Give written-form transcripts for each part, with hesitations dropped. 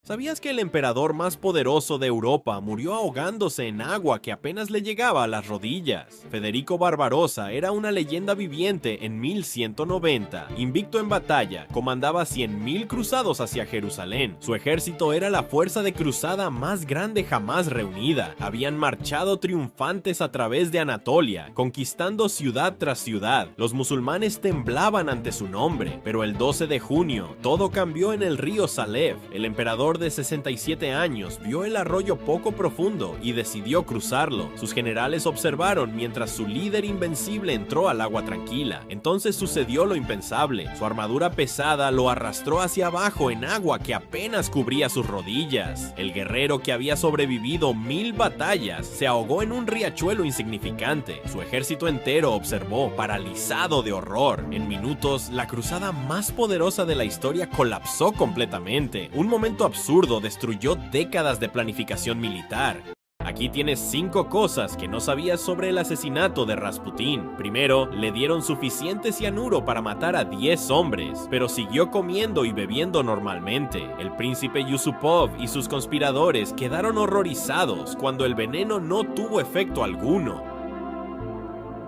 ¿Sabías que el emperador más poderoso de Europa murió ahogándose en agua que apenas le llegaba a las rodillas? Federico Barbarossa era una leyenda viviente en 1190. Invicto en batalla, comandaba 100.000 cruzados hacia Jerusalén. Su ejército era la fuerza de cruzada más grande jamás reunida. Habían marchado triunfantes a través de Anatolia, conquistando ciudad tras ciudad. Los musulmanes temblaban ante su nombre, pero el 12 de junio, todo cambió en el río Salef. El emperador de 67 años vio el arroyo poco profundo y decidió cruzarlo. Sus generales observaron mientras su líder invencible entró al agua tranquila. Entonces sucedió lo impensable. Su armadura pesada lo arrastró hacia abajo en agua que apenas cubría sus rodillas. El guerrero, que había sobrevivido 1000 batallas, se ahogó en un riachuelo insignificante. Su ejército entero observó, paralizado de horror. En minutos, la cruzada más poderosa de la historia colapsó completamente. Un momento absurdo destruyó décadas de planificación militar. Aquí tienes 5 cosas que no sabías sobre el asesinato de Rasputín. Primero, le dieron suficiente cianuro para matar a 10 hombres, pero siguió comiendo y bebiendo normalmente. El príncipe Yusupov y sus conspiradores quedaron horrorizados cuando el veneno no tuvo efecto alguno.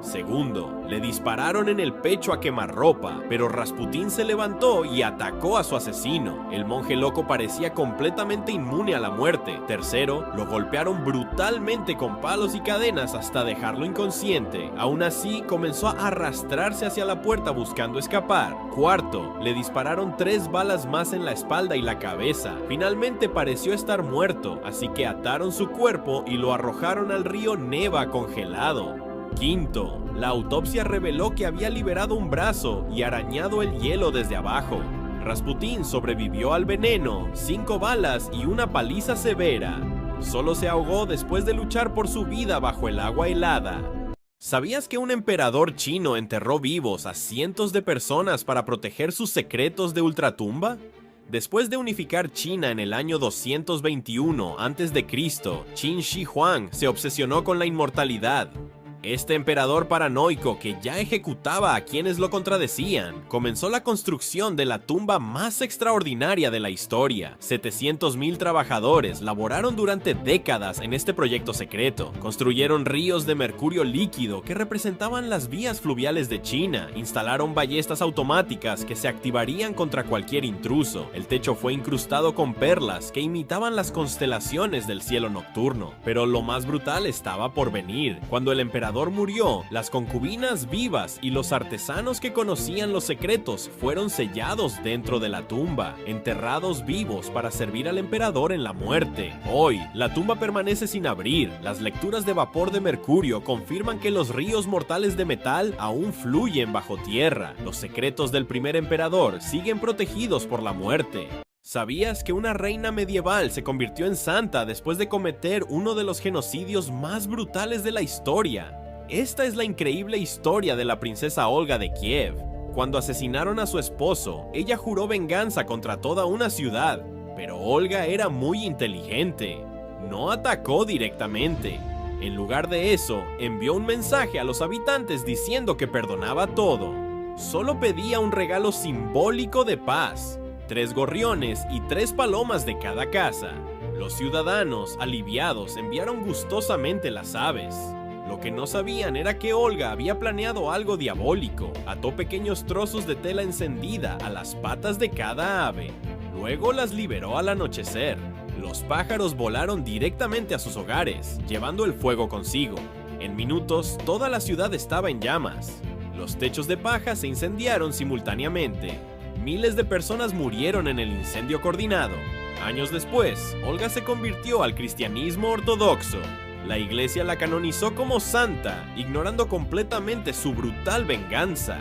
Segundo, le dispararon en el pecho a quemarropa, pero Rasputín se levantó y atacó a su asesino. El monje loco parecía completamente inmune a la muerte. Tercero, lo golpearon brutalmente con palos y cadenas hasta dejarlo inconsciente. Aún así, comenzó a arrastrarse hacia la puerta buscando escapar. Cuarto, le dispararon 3 balas más en la espalda y la cabeza. Finalmente pareció estar muerto, así que ataron su cuerpo y lo arrojaron al río Neva congelado. Quinto, la autopsia reveló que había liberado un brazo y arañado el hielo desde abajo. Rasputín sobrevivió al veneno, 5 balas y una paliza severa. Solo se ahogó después de luchar por su vida bajo el agua helada. ¿Sabías que un emperador chino enterró vivos a cientos de personas para proteger sus secretos de ultratumba? Después de unificar China en el año 221 a.C., Qin Shi Huang se obsesionó con la inmortalidad. Este emperador paranoico, que ya ejecutaba a quienes lo contradecían, comenzó la construcción de la tumba más extraordinaria de la historia. 700.000 trabajadores laboraron durante décadas en este proyecto secreto. Construyeron ríos de mercurio líquido que representaban las vías fluviales de China. Instalaron ballestas automáticas que se activarían contra cualquier intruso. El techo fue incrustado con perlas que imitaban las constelaciones del cielo nocturno. Pero lo más brutal estaba por venir. Cuando el emperador murió, las concubinas vivas y los artesanos que conocían los secretos fueron sellados dentro de la tumba, enterrados vivos para servir al emperador en la muerte. Hoy, la tumba permanece sin abrir. Las lecturas de vapor de mercurio confirman que los ríos mortales de metal aún fluyen bajo tierra. Los secretos del primer emperador siguen protegidos por la muerte. ¿Sabías que una reina medieval se convirtió en santa después de cometer uno de los genocidios más brutales de la historia? Esta es la increíble historia de la princesa Olga de Kiev. Cuando asesinaron a su esposo, ella juró venganza contra toda una ciudad, pero Olga era muy inteligente. No atacó directamente. En lugar de eso, envió un mensaje a los habitantes diciendo que perdonaba todo. Solo pedía un regalo simbólico de paz. 3 gorriones y 3 palomas de cada casa. Los ciudadanos, aliviados, enviaron gustosamente las aves. Lo que no sabían era que Olga había planeado algo diabólico. Ató pequeños trozos de tela encendida a las patas de cada ave. Luego las liberó al anochecer. Los pájaros volaron directamente a sus hogares, llevando el fuego consigo. En minutos, toda la ciudad estaba en llamas. Los techos de paja se incendiaron simultáneamente. Miles de personas murieron en el incendio coordinado. Años después, Olga se convirtió al cristianismo ortodoxo. La iglesia la canonizó como santa, ignorando completamente su brutal venganza.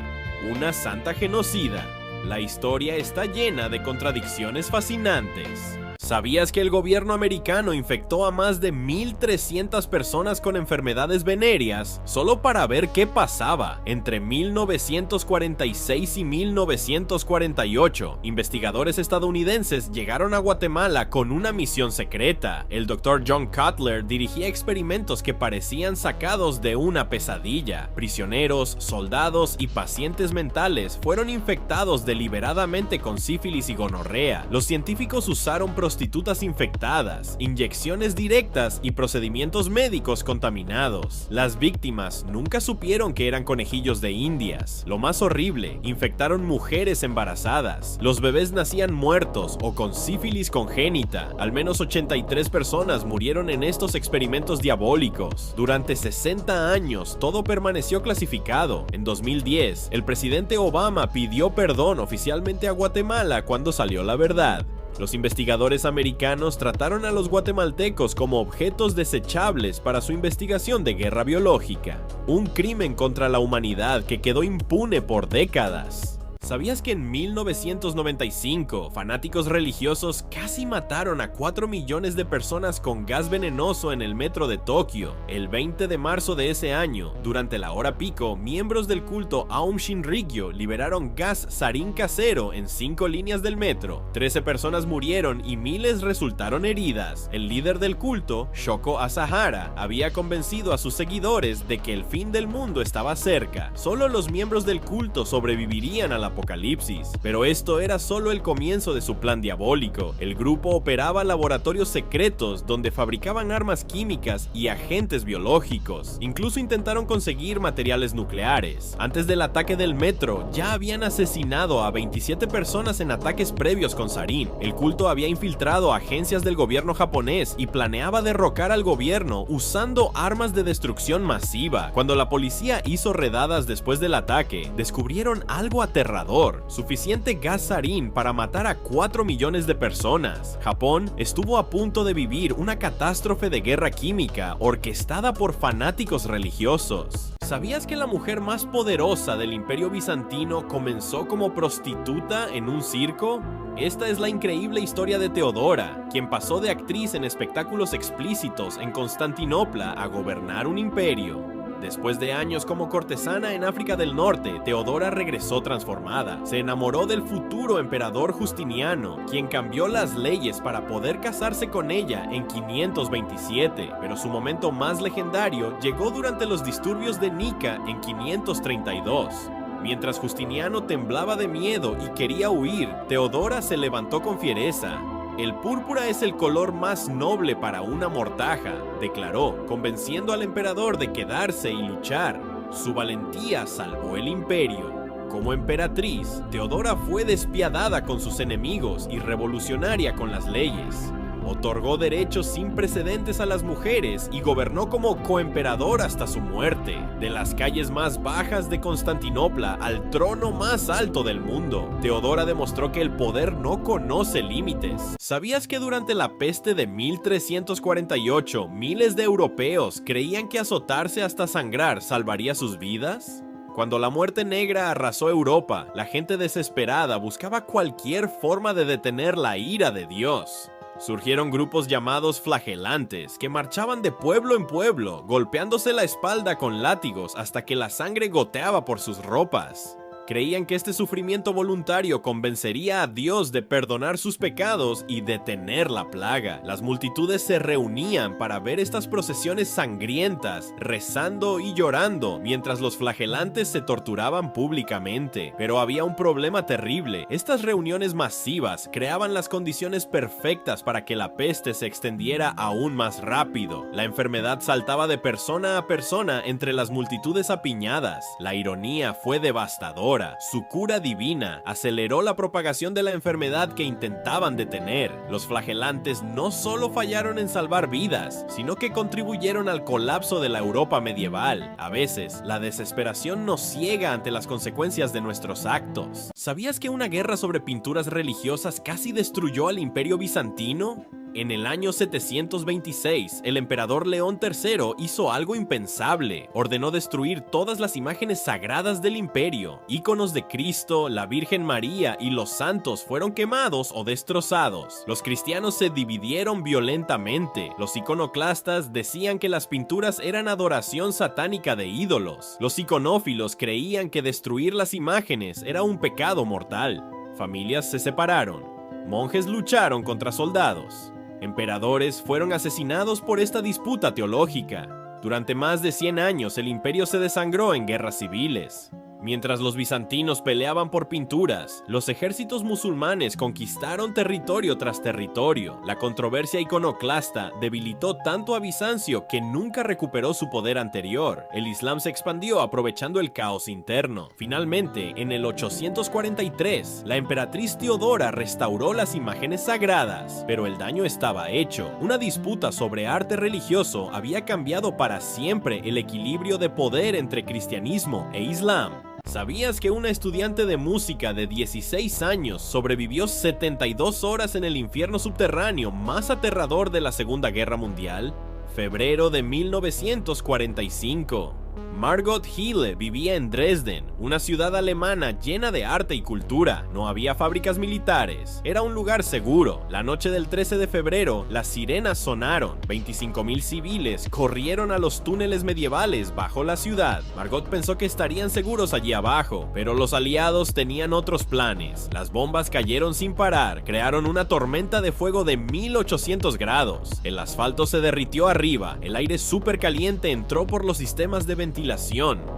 Una santa genocida. La historia está llena de contradicciones fascinantes. ¿Sabías que el gobierno americano infectó a más de 1.300 personas con enfermedades venéreas solo para ver qué pasaba? Entre 1946 y 1948, investigadores estadounidenses llegaron a Guatemala con una misión secreta. El Dr. John Cutler dirigía experimentos que parecían sacados de una pesadilla. Prisioneros, soldados y pacientes mentales fueron infectados deliberadamente con sífilis y gonorrea. Los científicos usaron prostitutas prostitutas infectadas, inyecciones directas y procedimientos médicos contaminados. Las víctimas nunca supieron que eran conejillos de indias. Lo más horrible, infectaron mujeres embarazadas. Los bebés nacían muertos o con sífilis congénita. Al menos 83 personas murieron en estos experimentos diabólicos. Durante 60 años, todo permaneció clasificado. En 2010, el presidente Obama pidió perdón oficialmente a Guatemala cuando salió la verdad. Los investigadores americanos trataron a los guatemaltecos como objetos desechables para su investigación de guerra biológica, un crimen contra la humanidad que quedó impune por décadas. ¿Sabías que en 1995 fanáticos religiosos casi mataron a 4 millones de personas con gas venenoso en el metro de Tokio? El 20 de marzo de ese año, durante la hora pico, miembros del culto Aum Shinrikyo liberaron gas sarín casero en 5 líneas del metro. 13 personas murieron y miles resultaron heridas. El líder del culto, Shoko Asahara, había convencido a sus seguidores de que el fin del mundo estaba cerca. Solo los miembros del culto sobrevivirían al apocalipsis, pero esto era solo el comienzo de su plan diabólico. El grupo operaba laboratorios secretos donde fabricaban armas químicas y agentes biológicos. Incluso intentaron conseguir materiales nucleares. Antes del ataque del metro, ya habían asesinado a 27 personas en ataques previos con sarín. El culto había infiltrado agencias del gobierno japonés y planeaba derrocar al gobierno usando armas de destrucción masiva. Cuando la policía hizo redadas después del ataque, descubrieron algo aterrador: suficiente gas sarín para matar a 4 millones de personas. Japón estuvo a punto de vivir una catástrofe de guerra química orquestada por fanáticos religiosos. ¿Sabías que la mujer más poderosa del Imperio Bizantino comenzó como prostituta en un circo? Esta es la increíble historia de Teodora, quien pasó de actriz en espectáculos explícitos en Constantinopla a gobernar un imperio. Después de años como cortesana en África del Norte, Teodora regresó transformada. Se enamoró del futuro emperador Justiniano, quien cambió las leyes para poder casarse con ella en 527, pero su momento más legendario llegó durante los disturbios de Nika en 532. Mientras Justiniano temblaba de miedo y quería huir, Teodora se levantó con fiereza. El púrpura es el color más noble para una mortaja, declaró, convenciendo al emperador de quedarse y luchar. Su valentía salvó el imperio. Como emperatriz, Teodora fue despiadada con sus enemigos y revolucionaria con las leyes. Otorgó derechos sin precedentes a las mujeres y gobernó como coemperador hasta su muerte. De las calles más bajas de Constantinopla al trono más alto del mundo, Teodora demostró que el poder no conoce límites. ¿Sabías que durante la peste de 1348, miles de europeos creían que azotarse hasta sangrar salvaría sus vidas? Cuando la muerte negra arrasó Europa, la gente desesperada buscaba cualquier forma de detener la ira de Dios. Surgieron grupos llamados flagelantes, que marchaban de pueblo en pueblo, golpeándose la espalda con látigos hasta que la sangre goteaba por sus ropas. Creían que este sufrimiento voluntario convencería a Dios de perdonar sus pecados y detener la plaga. Las multitudes se reunían para ver estas procesiones sangrientas, rezando y llorando, mientras los flagelantes se torturaban públicamente. Pero había un problema terrible. Estas reuniones masivas creaban las condiciones perfectas para que la peste se extendiera aún más rápido. La enfermedad saltaba de persona a persona entre las multitudes apiñadas. La ironía fue devastadora. Su cura divina aceleró la propagación de la enfermedad que intentaban detener. Los flagelantes no solo fallaron en salvar vidas, sino que contribuyeron al colapso de la Europa medieval. A veces, la desesperación nos ciega ante las consecuencias de nuestros actos. ¿Sabías que una guerra sobre pinturas religiosas casi destruyó al Imperio Bizantino? En el año 726, el emperador León III hizo algo impensable. Ordenó destruir todas las imágenes sagradas del imperio. Íconos de Cristo, la Virgen María y los santos fueron quemados o destrozados. Los cristianos se dividieron violentamente. Los iconoclastas decían que las pinturas eran adoración satánica de ídolos. Los iconófilos creían que destruir las imágenes era un pecado mortal. Familias se separaron. Monjes lucharon contra soldados. Emperadores fueron asesinados por esta disputa teológica. Durante más de 100 años el imperio se desangró en guerras civiles. Mientras los bizantinos peleaban por pinturas, los ejércitos musulmanes conquistaron territorio tras territorio. La controversia iconoclasta debilitó tanto a Bizancio que nunca recuperó su poder anterior. El Islam se expandió aprovechando el caos interno. Finalmente, en el 843, la emperatriz Teodora restauró las imágenes sagradas, pero el daño estaba hecho. Una disputa sobre arte religioso había cambiado para siempre el equilibrio de poder entre cristianismo e islam. ¿Sabías que una estudiante de música de 16 años sobrevivió 72 horas en el infierno subterráneo más aterrador de la Segunda Guerra Mundial? Febrero de 1945. Margot Hille vivía en Dresden, una ciudad alemana llena de arte y cultura. No había fábricas militares. Era un lugar seguro. La noche del 13 de febrero, las sirenas sonaron. 25,000 civiles corrieron a los túneles medievales bajo la ciudad. Margot pensó que estarían seguros allí abajo, pero los aliados tenían otros planes. Las bombas cayeron sin parar, crearon una tormenta de fuego de 1800 grados. El asfalto se derritió arriba, el aire súper caliente entró por los sistemas de ventilación.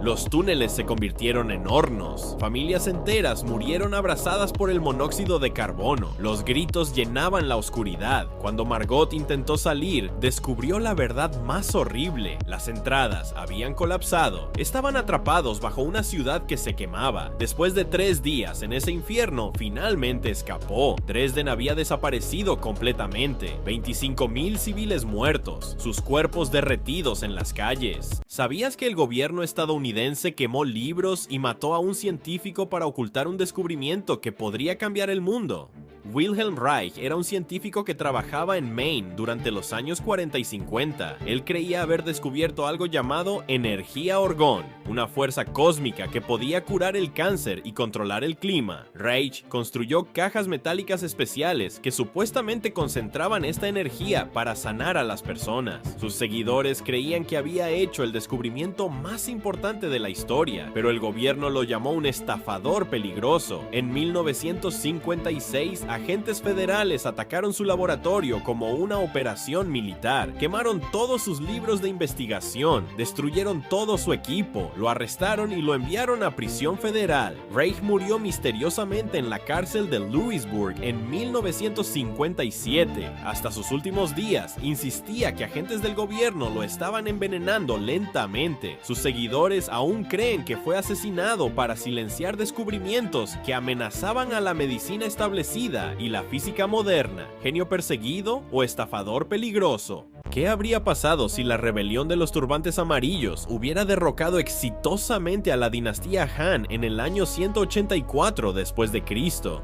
Los túneles se convirtieron en hornos. Familias enteras murieron abrazadas por el monóxido de carbono. Los gritos llenaban la oscuridad. Cuando Margot intentó salir, descubrió la verdad más horrible. Las entradas habían colapsado. Estaban atrapados bajo una ciudad que se quemaba. Después de 3 días en ese infierno, finalmente escapó. Dresden había desaparecido completamente. 25,000 civiles muertos. Sus cuerpos derretidos en las calles. ¿Sabías que el gobierno estadounidense quemó libros y mató a un científico para ocultar un descubrimiento que podría cambiar el mundo? Wilhelm Reich era un científico que trabajaba en Maine durante los años 40 y 50. Él creía haber descubierto algo llamado energía orgón, una fuerza cósmica que podía curar el cáncer y controlar el clima. Reich construyó cajas metálicas especiales que supuestamente concentraban esta energía para sanar a las personas. Sus seguidores creían que había hecho el descubrimiento más importante de la historia, pero el gobierno lo llamó un estafador peligroso. En 1956, agentes federales atacaron su laboratorio como una operación militar. Quemaron todos sus libros de investigación, destruyeron todo su equipo, lo arrestaron y lo enviaron a prisión federal. Reich murió misteriosamente en la cárcel de Louisburg en 1957. Hasta sus últimos días, insistía que agentes del gobierno lo estaban envenenando lentamente. Sus seguidores aún creen que fue asesinado para silenciar descubrimientos que amenazaban a la medicina establecida y la física moderna. ¿Genio perseguido o estafador peligroso? ¿Qué habría pasado si la rebelión de los turbantes amarillos hubiera derrocado exitosamente a la dinastía Han en el año 184 después de Cristo?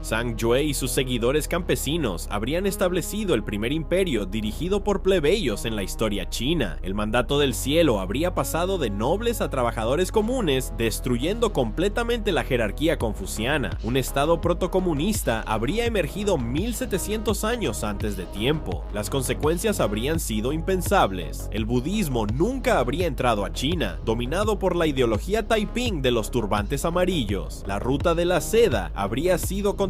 Zhang Jue y sus seguidores campesinos habrían establecido el primer imperio dirigido por plebeyos en la historia china. El mandato del cielo habría pasado de nobles a trabajadores comunes, destruyendo completamente la jerarquía confuciana. Un estado protocomunista habría emergido 1700 años antes de tiempo. Las consecuencias habrían sido impensables. El budismo nunca habría entrado a China, dominado por la ideología Taiping de los turbantes amarillos. La ruta de la seda habría sido controlada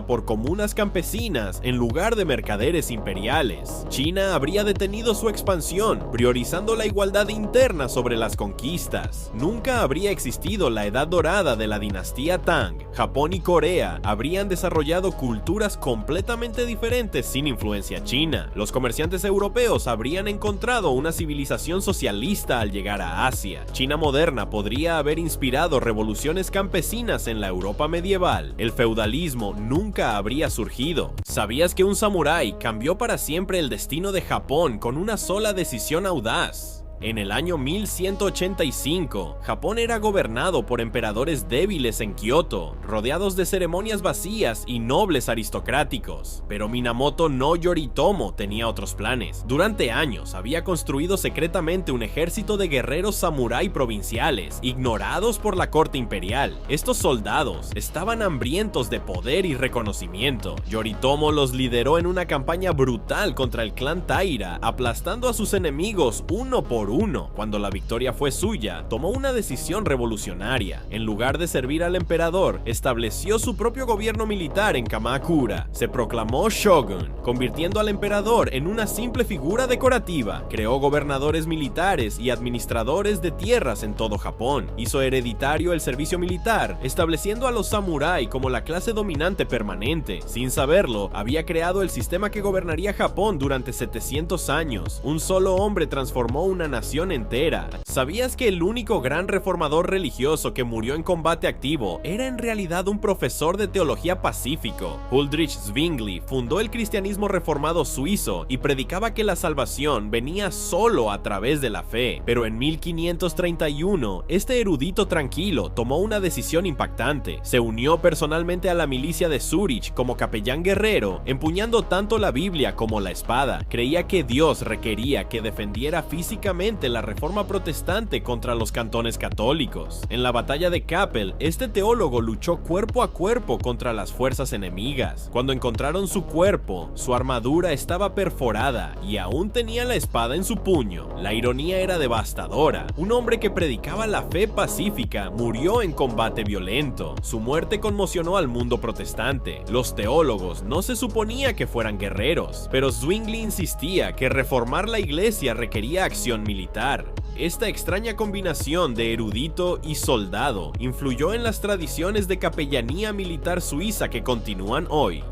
por comunas campesinas en lugar de mercaderes imperiales. China habría detenido su expansión, priorizando la igualdad interna sobre las conquistas. Nunca habría existido la edad dorada de la dinastía Tang. Japón y Corea habrían desarrollado culturas completamente diferentes sin influencia china. Los comerciantes europeos habrían encontrado una civilización socialista al llegar a Asia. China moderna podría haber inspirado revoluciones campesinas en la Europa medieval. El feudalismo nunca habría surgido. ¿Sabías que un samurái cambió para siempre el destino de Japón con una sola decisión audaz? En el año 1185, Japón era gobernado por emperadores débiles en Kioto, rodeados de ceremonias vacías y nobles aristocráticos. Pero Minamoto no Yoritomo tenía otros planes. Durante años había construido secretamente un ejército de guerreros samurái provinciales, ignorados por la corte imperial. Estos soldados estaban hambrientos de poder y reconocimiento. Yoritomo los lideró en una campaña brutal contra el clan Taira, aplastando a sus enemigos uno por 1. Cuando la victoria fue suya, tomó una decisión revolucionaria. En lugar de servir al emperador, estableció su propio gobierno militar en Kamakura. Se proclamó shogun, convirtiendo al emperador en una simple figura decorativa. Creó gobernadores militares y administradores de tierras en todo Japón. Hizo hereditario el servicio militar, estableciendo a los samurái como la clase dominante permanente. Sin saberlo, había creado el sistema que gobernaría Japón durante 700 años. Un solo hombre transformó una nación entera. ¿Sabías que el único gran reformador religioso que murió en combate activo era en realidad un profesor de teología pacífico? Huldrych Zwingli fundó el cristianismo reformado suizo y predicaba que la salvación venía solo a través de la fe. Pero en 1531, este erudito tranquilo tomó una decisión impactante. Se unió personalmente a la milicia de Zúrich como capellán guerrero, empuñando tanto la Biblia como la espada. Creía que Dios requería que defendiera físicamente la reforma protestante contra los cantones católicos. En la batalla de Kappel, este teólogo luchó cuerpo a cuerpo contra las fuerzas enemigas. Cuando encontraron su cuerpo, su armadura estaba perforada y aún tenía la espada en su puño. La ironía era devastadora. Un hombre que predicaba la fe pacífica murió en combate violento. Su muerte conmocionó al mundo protestante. Los teólogos no se suponía que fueran guerreros, pero Zwingli insistía que reformar la iglesia requería acción militar. Esta extraña combinación de erudito y soldado influyó en las tradiciones de capellanía militar suiza que continúan hoy.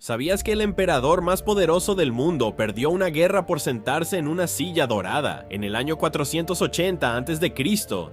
¿Sabías que el emperador más poderoso del mundo perdió una guerra por sentarse en una silla dorada? En el año 480 a.C.,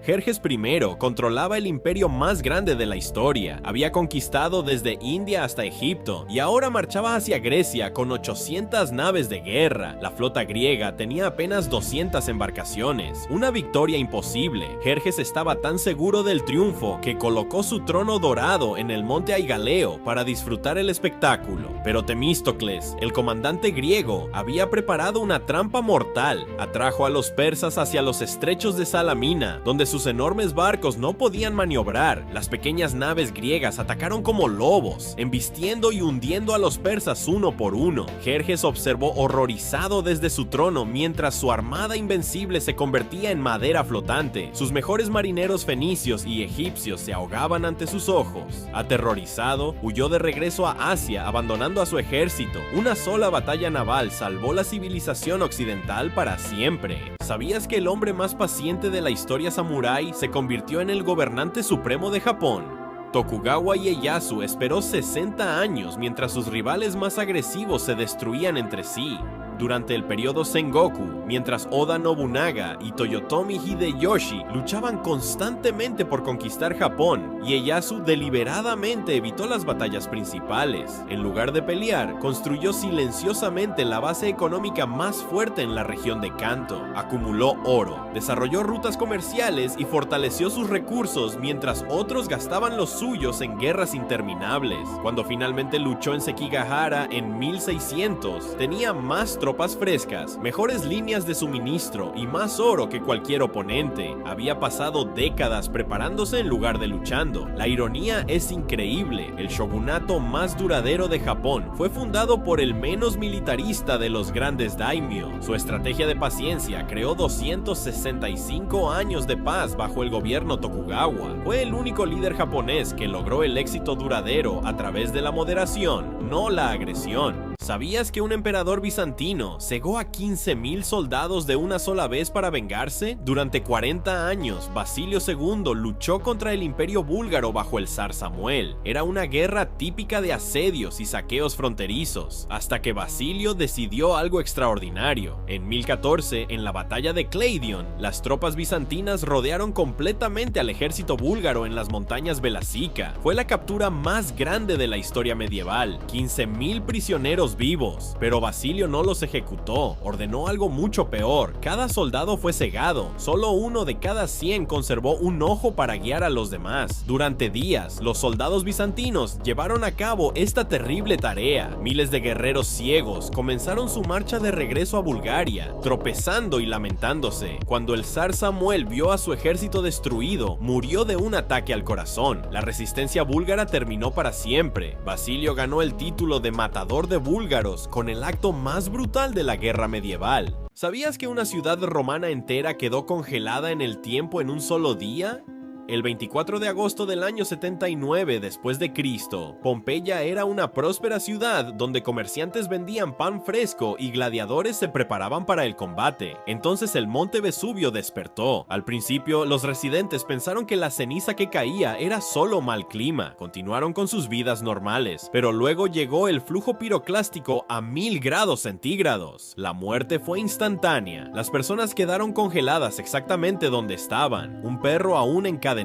Jerjes I controlaba el imperio más grande de la historia. Había conquistado desde India hasta Egipto y ahora marchaba hacia Grecia con 800 naves de guerra. La flota griega tenía apenas 200 embarcaciones. Una victoria imposible. Jerjes estaba tan seguro del triunfo que colocó su trono dorado en el monte Aigaleo para disfrutar el espectáculo. Pero Temístocles, el comandante griego, había preparado una trampa mortal. Atrajo a los persas hacia los estrechos de Salamina, donde sus enormes barcos no podían maniobrar. Las pequeñas naves griegas atacaron como lobos, embistiendo y hundiendo a los persas uno por uno. Jerjes observó horrorizado desde su trono mientras su armada invencible se convertía en madera flotante. Sus mejores marineros fenicios y egipcios se ahogaban ante sus ojos. Aterrorizado, huyó de regreso a Asia, abandonando a su ejército. Una sola batalla naval salvó la civilización occidental para siempre. ¿Sabías que el hombre más paciente de la historia samurái se convirtió en el gobernante supremo de Japón? Tokugawa Ieyasu esperó 60 años mientras sus rivales más agresivos se destruían entre sí. Durante el periodo Sengoku, mientras Oda Nobunaga y Toyotomi Hideyoshi luchaban constantemente por conquistar Japón, Ieyasu deliberadamente evitó las batallas principales. En lugar de pelear, construyó silenciosamente la base económica más fuerte en la región de Kanto. Acumuló oro, desarrolló rutas comerciales y fortaleció sus recursos mientras otros gastaban los suyos en guerras interminables. Cuando finalmente luchó en Sekigahara en 1600, tenía más tropas frescas, mejores líneas de suministro y más oro que cualquier oponente. Había pasado décadas preparándose en lugar de luchando. La ironía es increíble. El shogunato más duradero de Japón fue fundado por el menos militarista de los grandes daimyo. Su estrategia de paciencia creó 265 años de paz bajo el gobierno Tokugawa. Fue el único líder japonés que logró el éxito duradero a través de la moderación, no la agresión. ¿Sabías que un emperador bizantino cegó a 15,000 soldados de una sola vez para vengarse? Durante 40 años, Basilio II luchó contra el imperio búlgaro bajo el zar Samuel. Era una guerra típica de asedios y saqueos fronterizos, hasta que Basilio decidió algo extraordinario. En 1014, en la batalla de Kleidion, las tropas bizantinas rodearon completamente al ejército búlgaro en las montañas Velasica. Fue la captura más grande de la historia medieval, 15,000 prisioneros vivos, pero Basilio no los ejecutó, ordenó algo mucho peor. Cada soldado fue cegado, solo uno de cada 100 conservó un ojo para guiar a los demás. Durante días, los soldados bizantinos llevaron a cabo esta terrible tarea. Miles de guerreros ciegos comenzaron su marcha de regreso a Bulgaria, tropezando y lamentándose. Cuando el zar Samuel vio a su ejército destruido, murió de un ataque al corazón. La resistencia búlgara terminó para siempre. Basilio ganó el título de matador de búlgaros con el acto más brutal de la guerra medieval. ¿Sabías que una ciudad romana entera quedó congelada en el tiempo en un solo día? El 24 de agosto del año 79 después de Cristo, Pompeya era una próspera ciudad donde comerciantes vendían pan fresco y gladiadores se preparaban para el combate. Entonces el monte Vesubio despertó. Al principio, los residentes pensaron que la ceniza que caía era solo mal clima. Continuaron con sus vidas normales, pero luego llegó el flujo piroclástico a 1000 grados centígrados. La muerte fue instantánea. Las personas quedaron congeladas exactamente donde estaban. Un perro aún encadenado,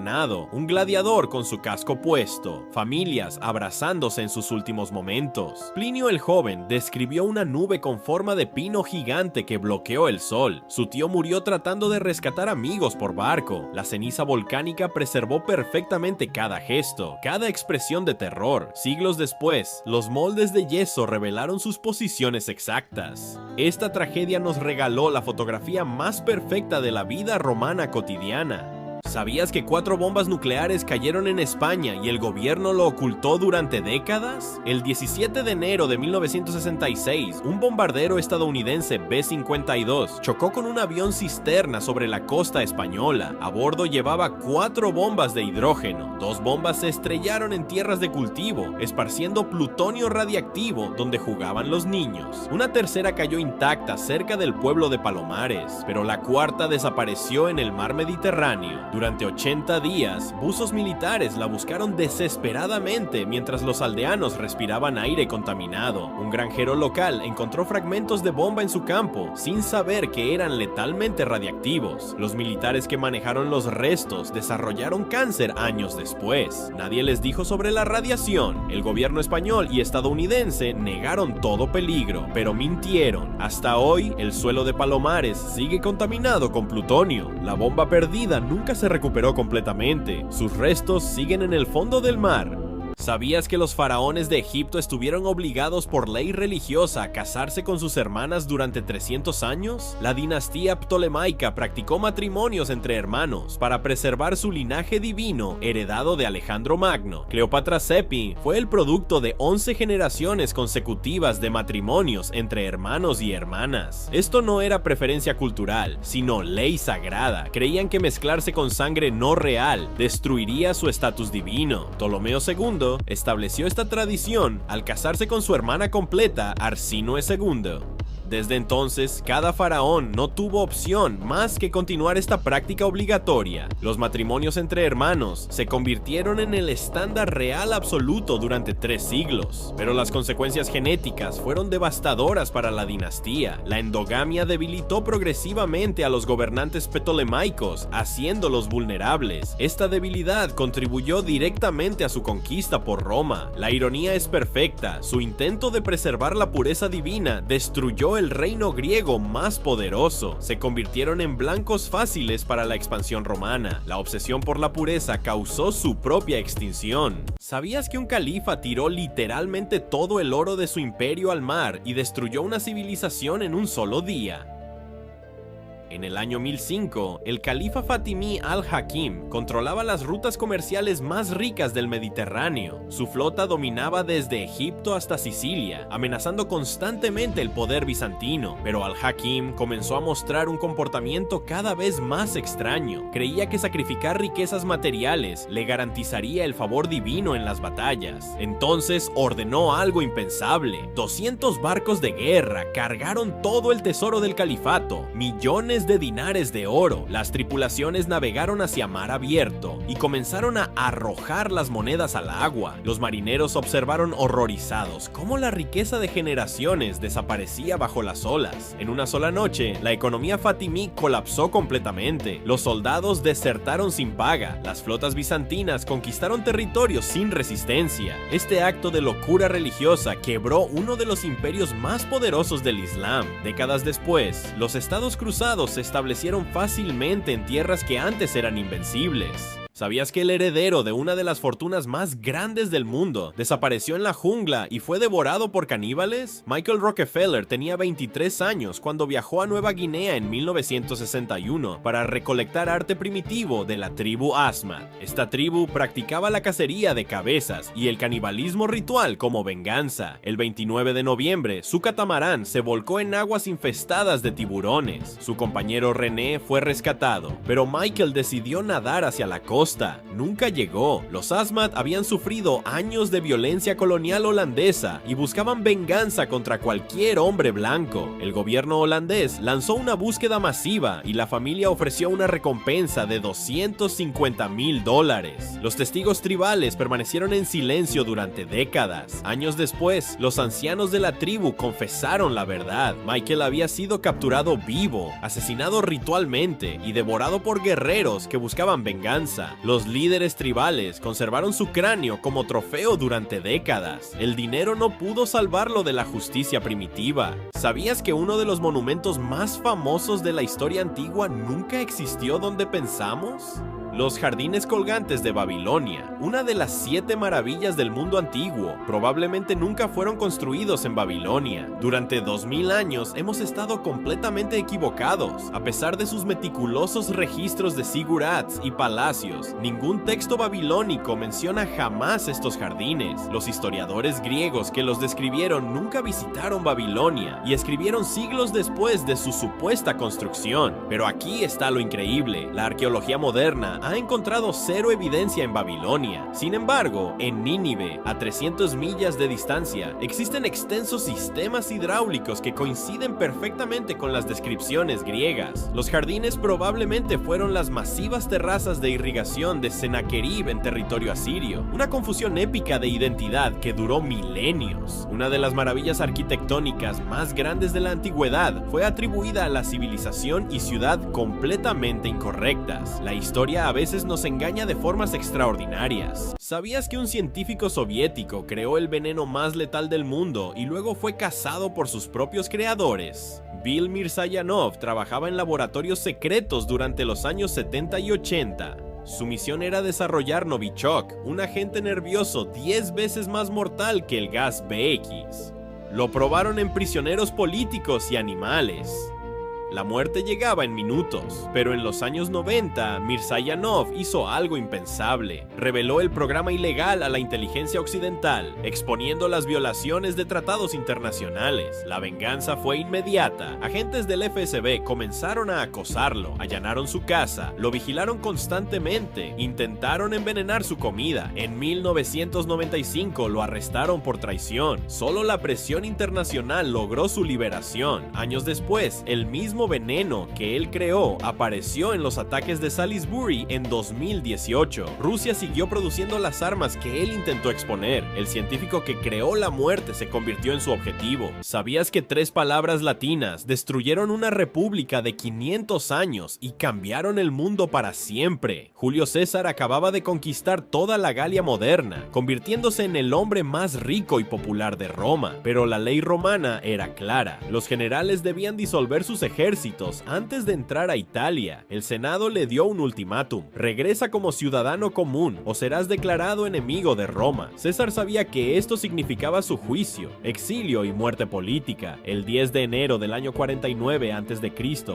un gladiador con su casco puesto, familias abrazándose en sus últimos momentos. Plinio el Joven describió una nube con forma de pino gigante que bloqueó el sol. Su tío murió tratando de rescatar amigos por barco. La ceniza volcánica preservó perfectamente cada gesto, cada expresión de terror. Siglos después, los moldes de yeso revelaron sus posiciones exactas. Esta tragedia nos regaló la fotografía más perfecta de la vida romana cotidiana. ¿Sabías que 4 bombas nucleares cayeron en España y el gobierno lo ocultó durante décadas? El 17 de enero de 1966, un bombardero estadounidense B-52 chocó con un avión cisterna sobre la costa española. A bordo llevaba 4 bombas de hidrógeno. 2 bombas se estrellaron en tierras de cultivo, esparciendo plutonio radiactivo donde jugaban los niños. Una tercera cayó intacta cerca del pueblo de Palomares, pero la cuarta desapareció en el mar Mediterráneo. Durante 80 días, buzos militares la buscaron desesperadamente mientras los aldeanos respiraban aire contaminado. Un granjero local encontró fragmentos de bomba en su campo, sin saber que eran letalmente radiactivos. Los militares que manejaron los restos desarrollaron cáncer años después. Nadie les dijo sobre la radiación. El gobierno español y estadounidense negaron todo peligro, pero mintieron. Hasta hoy, el suelo de Palomares sigue contaminado con plutonio. La bomba perdida nunca se recuperó completamente. Sus restos siguen en el fondo del mar. ¿Sabías que los faraones de Egipto estuvieron obligados por ley religiosa a casarse con sus hermanas durante 300 años? La dinastía ptolemaica practicó matrimonios entre hermanos para preservar su linaje divino heredado de Alejandro Magno. Cleopatra Seppi fue el producto de 11 generaciones consecutivas de matrimonios entre hermanos y hermanas. Esto no era preferencia cultural, sino ley sagrada. Creían que mezclarse con sangre no real destruiría su estatus divino. Ptolomeo II estableció esta tradición al casarse con su hermana completa, Arsinoe II. Desde entonces, cada faraón no tuvo opción más que continuar esta práctica obligatoria. Los matrimonios entre hermanos se convirtieron en el estándar real absoluto durante 3 siglos. Pero las consecuencias genéticas fueron devastadoras para la dinastía. La endogamia debilitó progresivamente a los gobernantes ptolemaicos, haciéndolos vulnerables. Esta debilidad contribuyó directamente a su conquista por Roma. La ironía es perfecta. Su intento de preservar la pureza divina destruyó el reino griego más poderoso. Se convirtieron en blancos fáciles para la expansión romana. La obsesión por la pureza causó su propia extinción. ¿Sabías que un califa tiró literalmente todo el oro de su imperio al mar y destruyó una civilización en un solo día? En el año 1005, el califa fatimí al-Hakim controlaba las rutas comerciales más ricas del Mediterráneo. Su flota dominaba desde Egipto hasta Sicilia, amenazando constantemente el poder bizantino. Pero al-Hakim comenzó a mostrar un comportamiento cada vez más extraño. Creía que sacrificar riquezas materiales le garantizaría el favor divino en las batallas. Entonces ordenó algo impensable. 200 barcos de guerra cargaron todo el tesoro del califato, millones de dinares de oro. Las tripulaciones navegaron hacia mar abierto y comenzaron a arrojar las monedas al agua. Los marineros observaron horrorizados cómo la riqueza de generaciones desaparecía bajo las olas. En una sola noche, la economía fatimí colapsó completamente. Los soldados desertaron sin paga. Las flotas bizantinas conquistaron territorios sin resistencia. Este acto de locura religiosa quebró uno de los imperios más poderosos del Islam. Décadas después, los estados cruzados se establecieron fácilmente en tierras que antes eran invencibles. ¿Sabías que el heredero de una de las fortunas más grandes del mundo desapareció en la jungla y fue devorado por caníbales? Michael Rockefeller tenía 23 años cuando viajó a Nueva Guinea en 1961 para recolectar arte primitivo de la tribu Asmat. Esta tribu practicaba la cacería de cabezas y el canibalismo ritual como venganza. El 29 de noviembre, su catamarán se volcó en aguas infestadas de tiburones. Su compañero René fue rescatado, pero Michael decidió nadar hacia la costa. Nunca llegó. Los Asmat habían sufrido años de violencia colonial holandesa y buscaban venganza contra cualquier hombre blanco. El gobierno holandés lanzó una búsqueda masiva y la familia ofreció una recompensa de $250,000. Los testigos tribales permanecieron en silencio durante décadas. Años después, los ancianos de la tribu confesaron la verdad. Michael había sido capturado vivo, asesinado ritualmente y devorado por guerreros que buscaban venganza. Los líderes tribales conservaron su cráneo como trofeo durante décadas. El dinero no pudo salvarlo de la justicia primitiva. ¿Sabías que uno de los monumentos más famosos de la historia antigua nunca existió donde pensamos? Los jardines colgantes de Babilonia, una de las 7 maravillas del mundo antiguo, probablemente nunca fueron construidos en Babilonia. Durante 2000 años hemos estado completamente equivocados. A pesar de sus meticulosos registros de zigurats y palacios, ningún texto babilónico menciona jamás estos jardines. Los historiadores griegos que los describieron nunca visitaron Babilonia y escribieron siglos después de su supuesta construcción. Pero aquí está lo increíble: la arqueología moderna ha encontrado 0 evidencia en Babilonia. Sin embargo, en Nínive, a 300 millas de distancia, existen extensos sistemas hidráulicos que coinciden perfectamente con las descripciones griegas. Los jardines probablemente fueron las masivas terrazas de irrigación de Sennacherib en territorio asirio, una confusión épica de identidad que duró milenios. Una de las maravillas arquitectónicas más grandes de la antigüedad fue atribuida a la civilización y ciudad completamente incorrectas. La historia a veces nos engaña de formas extraordinarias. ¿Sabías que un científico soviético creó el veneno más letal del mundo y luego fue cazado por sus propios creadores? Bill Mirzayanov trabajaba en laboratorios secretos durante los años 70 y 80. Su misión era desarrollar Novichok, un agente nervioso 10 veces más mortal que el gas BX. Lo probaron en prisioneros políticos y animales. La muerte llegaba en minutos, pero en los años 90, Mirzayanov hizo algo impensable. Reveló el programa ilegal a la inteligencia occidental, exponiendo las violaciones de tratados internacionales. La venganza fue inmediata. Agentes del FSB comenzaron a acosarlo, allanaron su casa, lo vigilaron constantemente, intentaron envenenar su comida. En 1995 lo arrestaron por traición. Solo la presión internacional logró su liberación. Años después, el mismo veneno que él creó apareció en los ataques de Salisbury en 2018. Rusia siguió produciendo las armas que él intentó exponer. El científico que creó la muerte se convirtió en su objetivo. ¿Sabías que 3 palabras latinas destruyeron una república de 500 años y cambiaron el mundo para siempre? Julio César acababa de conquistar toda la Galia moderna, convirtiéndose en el hombre más rico y popular de Roma. Pero la ley romana era clara: los generales debían disolver sus ejércitos antes de entrar a Italia. El Senado le dio un ultimátum: regresa como ciudadano común o serás declarado enemigo de Roma. César sabía que esto significaba su juicio, exilio y muerte política. El 10 de enero del año 49 a.C.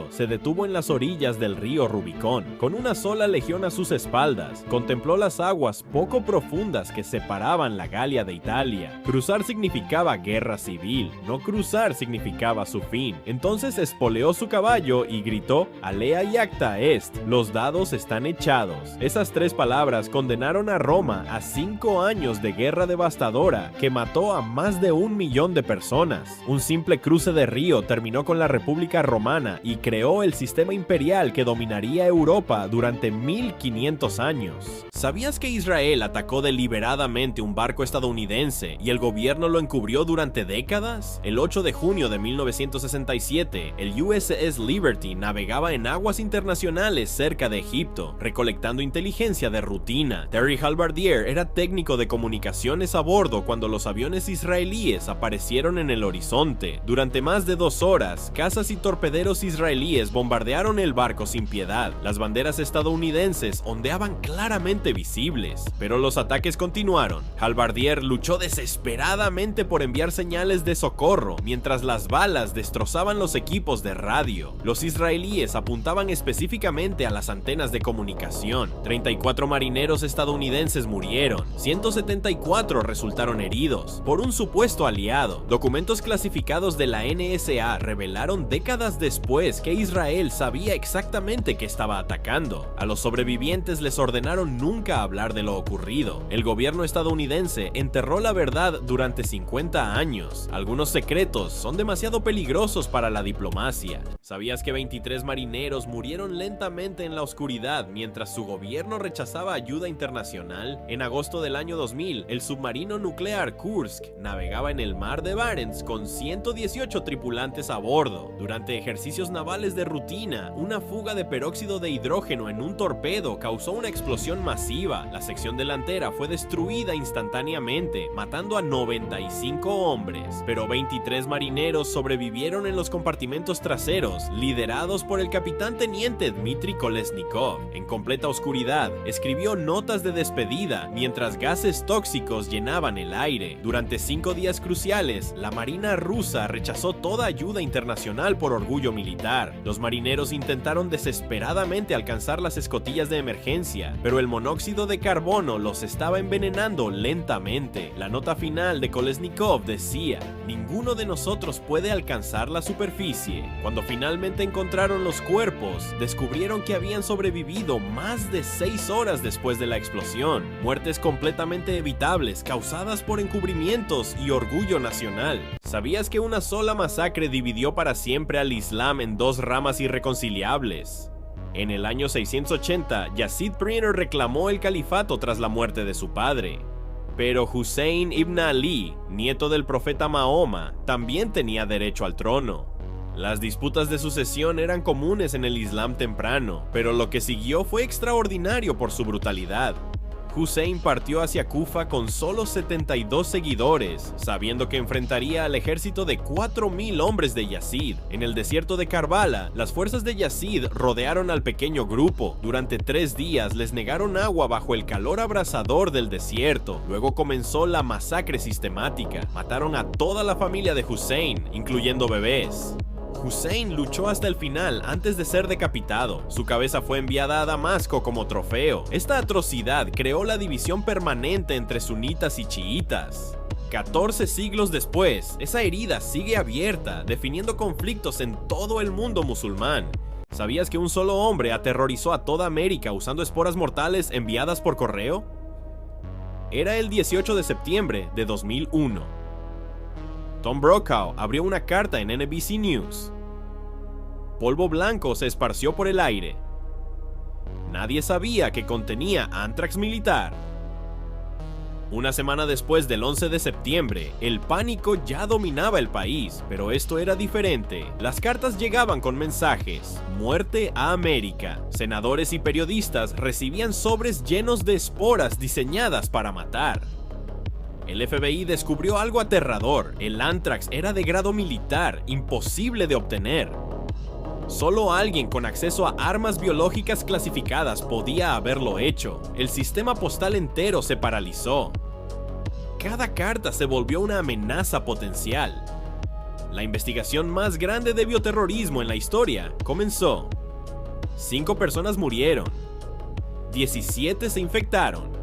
se detuvo en las orillas del río Rubicón. Con una sola legión a sus espaldas, contempló las aguas poco profundas que separaban la Galia de Italia. Cruzar significaba guerra civil, no cruzar significaba su fin. Entonces espoleó su caballo y gritó: Alea iacta est, los dados están echados. Esas 3 palabras condenaron a Roma a 5 años de guerra devastadora que mató a más de 1 millón de personas. Un simple cruce de río terminó con la República Romana y creó el sistema imperial que dominaría Europa durante 1500 años. ¿Sabías que Israel atacó deliberadamente un barco estadounidense y el gobierno lo encubrió durante décadas? El 8 de junio de 1967, el USS USS Liberty navegaba en aguas internacionales cerca de Egipto, recolectando inteligencia de rutina. Terry Halbardier era técnico de comunicaciones a bordo cuando los aviones israelíes aparecieron en el horizonte. Durante más de 2 horas, cazas y torpederos israelíes bombardearon el barco sin piedad. Las banderas estadounidenses ondeaban claramente visibles, pero los ataques continuaron. Halbardier luchó desesperadamente por enviar señales de socorro, mientras las balas destrozaban los equipos de radio. Los israelíes apuntaban específicamente a las antenas de comunicación. 34 marineros estadounidenses murieron, 174 resultaron heridos por un supuesto aliado. Documentos clasificados de la NSA revelaron décadas después que Israel sabía exactamente qué estaba atacando. A los sobrevivientes les ordenaron nunca hablar de lo ocurrido. El gobierno estadounidense enterró la verdad durante 50 años. Algunos secretos son demasiado peligrosos para la diplomacia. ¿Sabías que 23 marineros murieron lentamente en la oscuridad mientras su gobierno rechazaba ayuda internacional? En agosto del año 2000, el submarino nuclear Kursk navegaba en el mar de Barents con 118 tripulantes a bordo. Durante ejercicios navales de rutina, una fuga de peróxido de hidrógeno en un torpedo causó una explosión masiva. La sección delantera fue destruida instantáneamente, matando a 95 hombres, pero 23 marineros sobrevivieron en los compartimentos traseros, liderados por el capitán teniente Dmitry Kolesnikov. En completa oscuridad, escribió notas de despedida mientras gases tóxicos llenaban el aire. Durante 5 días cruciales, la marina rusa rechazó toda ayuda internacional por orgullo militar. Los marineros intentaron desesperadamente alcanzar las escotillas de emergencia, pero el monóxido de carbono los estaba envenenando lentamente. La nota final de Kolesnikov decía: "Ninguno de nosotros puede alcanzar la superficie". Cuando finalmente encontraron los cuerpos, descubrieron que habían sobrevivido más de 6 horas después de la explosión. Muertes completamente evitables causadas por encubrimientos y orgullo nacional. ¿Sabías que una sola masacre dividió para siempre al Islam en 2 ramas irreconciliables? En el año 680, Yazid I reclamó el califato tras la muerte de su padre. Pero Hussein ibn Ali, nieto del profeta Mahoma, también tenía derecho al trono. Las disputas de sucesión eran comunes en el Islam temprano, pero lo que siguió fue extraordinario por su brutalidad. Hussein partió hacia Kufa con solo 72 seguidores, sabiendo que enfrentaría al ejército de 4.000 hombres de Yazid. En el desierto de Karbala, las fuerzas de Yazid rodearon al pequeño grupo. Durante 3 días les negaron agua bajo el calor abrasador del desierto. Luego comenzó la masacre sistemática. Mataron a toda la familia de Hussein, incluyendo bebés. Hussein luchó hasta el final antes de ser decapitado. Su cabeza fue enviada a Damasco como trofeo. Esta atrocidad creó la división permanente entre sunitas y chiitas. 14 siglos después, esa herida sigue abierta, definiendo conflictos en todo el mundo musulmán. ¿Sabías que un solo hombre aterrorizó a toda América usando esporas mortales enviadas por correo? Era el 18 de septiembre de 2001. Tom Brokaw abrió una carta en NBC News. Polvo blanco se esparció por el aire. Nadie sabía que contenía anthrax militar. Una semana después del 11 de septiembre, el pánico ya dominaba el país, pero esto era diferente. Las cartas llegaban con mensajes: "Muerte a América". Senadores y periodistas recibían sobres llenos de esporas diseñadas para matar. El FBI descubrió algo aterrador: el anthrax era de grado militar, imposible de obtener. Solo alguien con acceso a armas biológicas clasificadas podía haberlo hecho. El sistema postal entero se paralizó. Cada carta se volvió una amenaza potencial. La investigación más grande de bioterrorismo en la historia comenzó. 5 personas murieron. 17 se infectaron.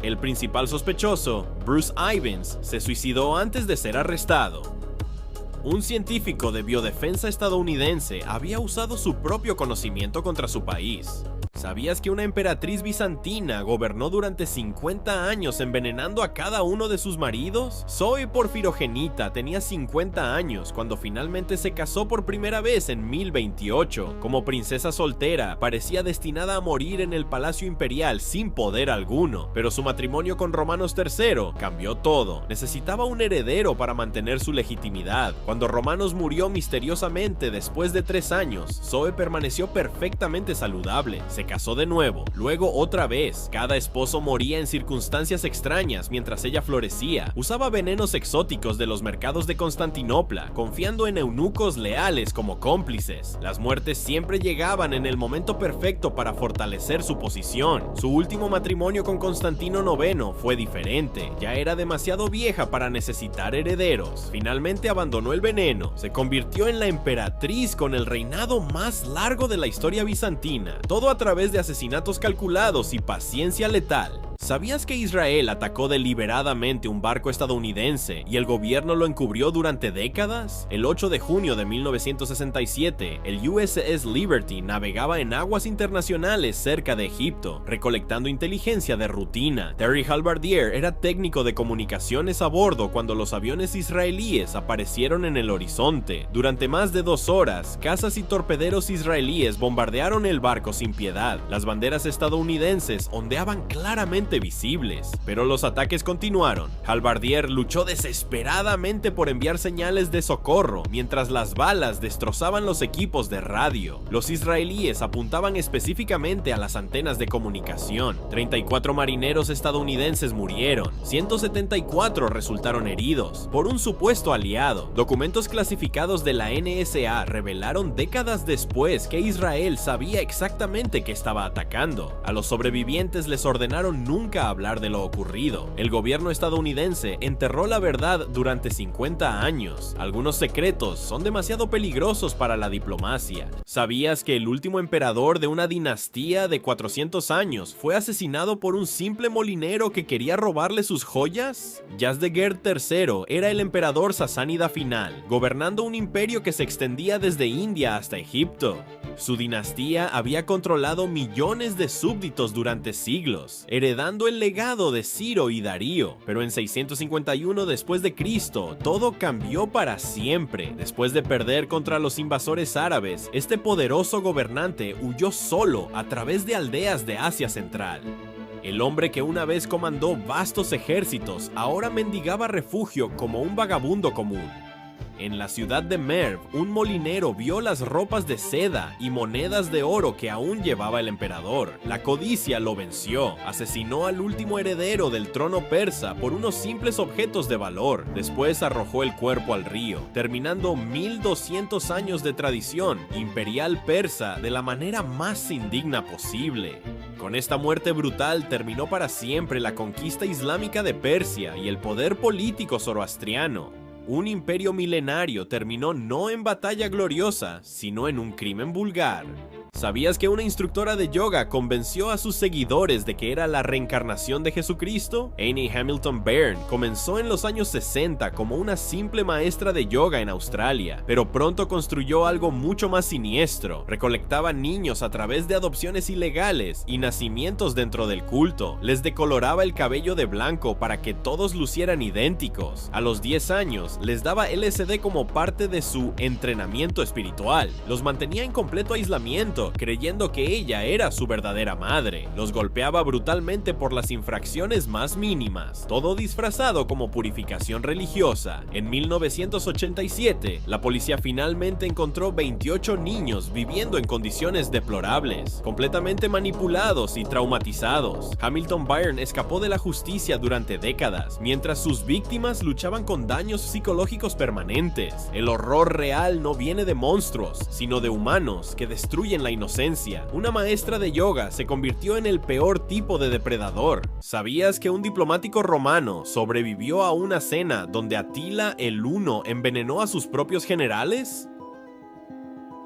El principal sospechoso, Bruce Ivins, se suicidó antes de ser arrestado. Un científico de biodefensa estadounidense había usado su propio conocimiento contra su país. ¿Sabías que una emperatriz bizantina gobernó durante 50 años envenenando a cada uno de sus maridos? Zoe Porfirogenita tenía 50 años cuando finalmente se casó por primera vez en 1028. Como princesa soltera, parecía destinada a morir en el palacio imperial sin poder alguno, pero su matrimonio con Romanos III cambió todo. Necesitaba un heredero para mantener su legitimidad. Cuando Romanos murió misteriosamente después de 3 años, Zoe permaneció perfectamente saludable. Se casó de nuevo, luego otra vez. Cada esposo moría en circunstancias extrañas mientras ella florecía. Usaba venenos exóticos de los mercados de Constantinopla, confiando en eunucos leales como cómplices. Las muertes siempre llegaban en el momento perfecto para fortalecer su posición. Su último matrimonio con Constantino IX fue diferente. Ya era demasiado vieja para necesitar herederos. Finalmente abandonó el veneno. Se convirtió en la emperatriz con el reinado más largo de la historia bizantina. Todo a través de asesinatos calculados y paciencia letal. ¿Sabías que Israel atacó deliberadamente un barco estadounidense y el gobierno lo encubrió durante décadas? El 8 de junio de 1967, el USS Liberty navegaba en aguas internacionales cerca de Egipto, recolectando inteligencia de rutina. Terry Halbardier era técnico de comunicaciones a bordo cuando los aviones israelíes aparecieron en el horizonte. Durante más de 2 horas, cazas y torpederos israelíes bombardearon el barco sin piedad. Las banderas estadounidenses ondeaban claramente visibles, pero los ataques continuaron. Halbardier luchó desesperadamente por enviar señales de socorro, mientras las balas destrozaban los equipos de radio. Los israelíes apuntaban específicamente a las antenas de comunicación. 34 marineros estadounidenses murieron, 174 resultaron heridos por un supuesto aliado. Documentos clasificados de la NSA revelaron décadas después que Israel sabía exactamente qué estaba atacando. A los sobrevivientes les ordenaron nunca hablar de lo ocurrido. El gobierno estadounidense enterró la verdad durante 50 años. Algunos secretos son demasiado peligrosos para la diplomacia. ¿Sabías que el último emperador de una dinastía de 400 años fue asesinado por un simple molinero que quería robarle sus joyas? Yazdegerd III era el emperador sasánida final, gobernando un imperio que se extendía desde India hasta Egipto. Su dinastía había controlado millones de súbditos durante siglos, heredando el legado de Ciro y Darío. Pero en 651 después de Cristo, todo cambió para siempre. Después de perder contra los invasores árabes, este poderoso gobernante huyó solo a través de aldeas de Asia Central. El hombre que una vez comandó vastos ejércitos ahora mendigaba refugio como un vagabundo común. En la ciudad de Merv, un molinero vio las ropas de seda y monedas de oro que aún llevaba el emperador. La codicia lo venció, asesinó al último heredero del trono persa por unos simples objetos de valor. Después arrojó el cuerpo al río, terminando 1200 años de tradición imperial persa de la manera más indigna posible. Con esta muerte brutal terminó para siempre la conquista islámica de Persia y el poder político zoroastriano. Un imperio milenario terminó no en batalla gloriosa, sino en un crimen vulgar. ¿Sabías que una instructora de yoga convenció a sus seguidores de que era la reencarnación de Jesucristo? Annie Hamilton Byrne comenzó en los años 60 como una simple maestra de yoga en Australia, pero pronto construyó algo mucho más siniestro. Recolectaba niños a través de adopciones ilegales y nacimientos dentro del culto. Les decoloraba el cabello de blanco para que todos lucieran idénticos. A los 10 años, les daba LSD como parte de su entrenamiento espiritual. Los mantenía en completo aislamiento, creyendo que ella era su verdadera madre. Los golpeaba brutalmente por las infracciones más mínimas, todo disfrazado como purificación religiosa. En 1987, la policía finalmente encontró 28 niños viviendo en condiciones deplorables, completamente manipulados y traumatizados. Hamilton Byrne escapó de la justicia durante décadas, mientras sus víctimas luchaban con daños psicológicos permanentes. El horror real no viene de monstruos, sino de humanos que destruyen la inocencia. Una maestra de yoga se convirtió en el peor tipo de depredador. ¿Sabías que un diplomático romano sobrevivió a una cena donde Atila el Huno envenenó a sus propios generales?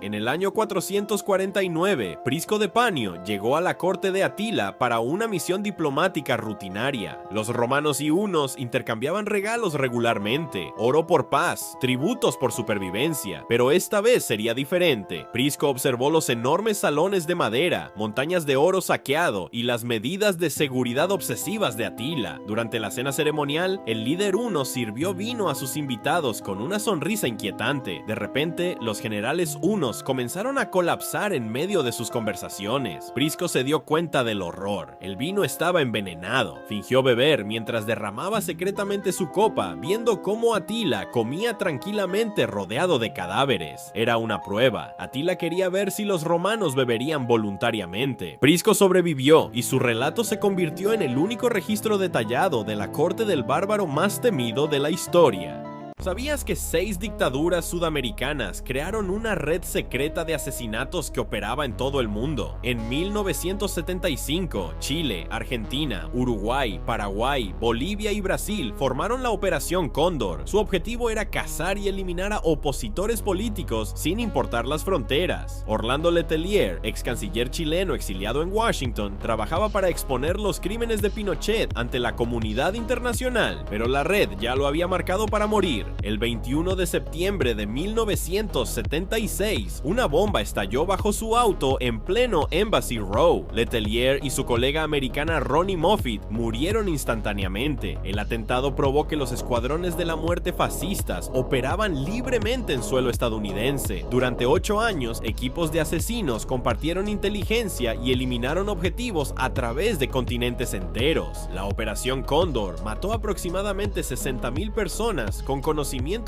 En el año 449, Prisco de Panio llegó a la corte de Atila para una misión diplomática rutinaria. Los romanos y hunos intercambiaban regalos regularmente, oro por paz, tributos por supervivencia, pero esta vez sería diferente. Prisco observó los enormes salones de madera, montañas de oro saqueado y las medidas de seguridad obsesivas de Atila. Durante la cena ceremonial, el líder huno sirvió vino a sus invitados con una sonrisa inquietante. De repente, los generales hunos comenzaron a colapsar en medio de sus conversaciones. Prisco se dio cuenta del horror. El vino estaba envenenado. Fingió beber mientras derramaba secretamente su copa, viendo cómo Atila comía tranquilamente rodeado de cadáveres. Era una prueba. Atila quería ver si los romanos beberían voluntariamente. Prisco sobrevivió y su relato se convirtió en el único registro detallado de la corte del bárbaro más temido de la historia. ¿Sabías que 6 dictaduras sudamericanas crearon una red secreta de asesinatos que operaba en todo el mundo? En 1975, Chile, Argentina, Uruguay, Paraguay, Bolivia y Brasil formaron la Operación Cóndor. Su objetivo era cazar y eliminar a opositores políticos sin importar las fronteras. Orlando Letelier, ex canciller chileno exiliado en Washington, trabajaba para exponer los crímenes de Pinochet ante la comunidad internacional, pero la red ya lo había marcado para morir. El 21 de septiembre de 1976, una bomba estalló bajo su auto en pleno Embassy Row. Letelier y su colega americana Ronnie Moffitt murieron instantáneamente. El atentado probó que los escuadrones de la muerte fascistas operaban libremente en suelo estadounidense. Durante 8 años, equipos de asesinos compartieron inteligencia y eliminaron objetivos a través de continentes enteros. La Operación Cóndor mató aproximadamente 60,000 personas con conocimiento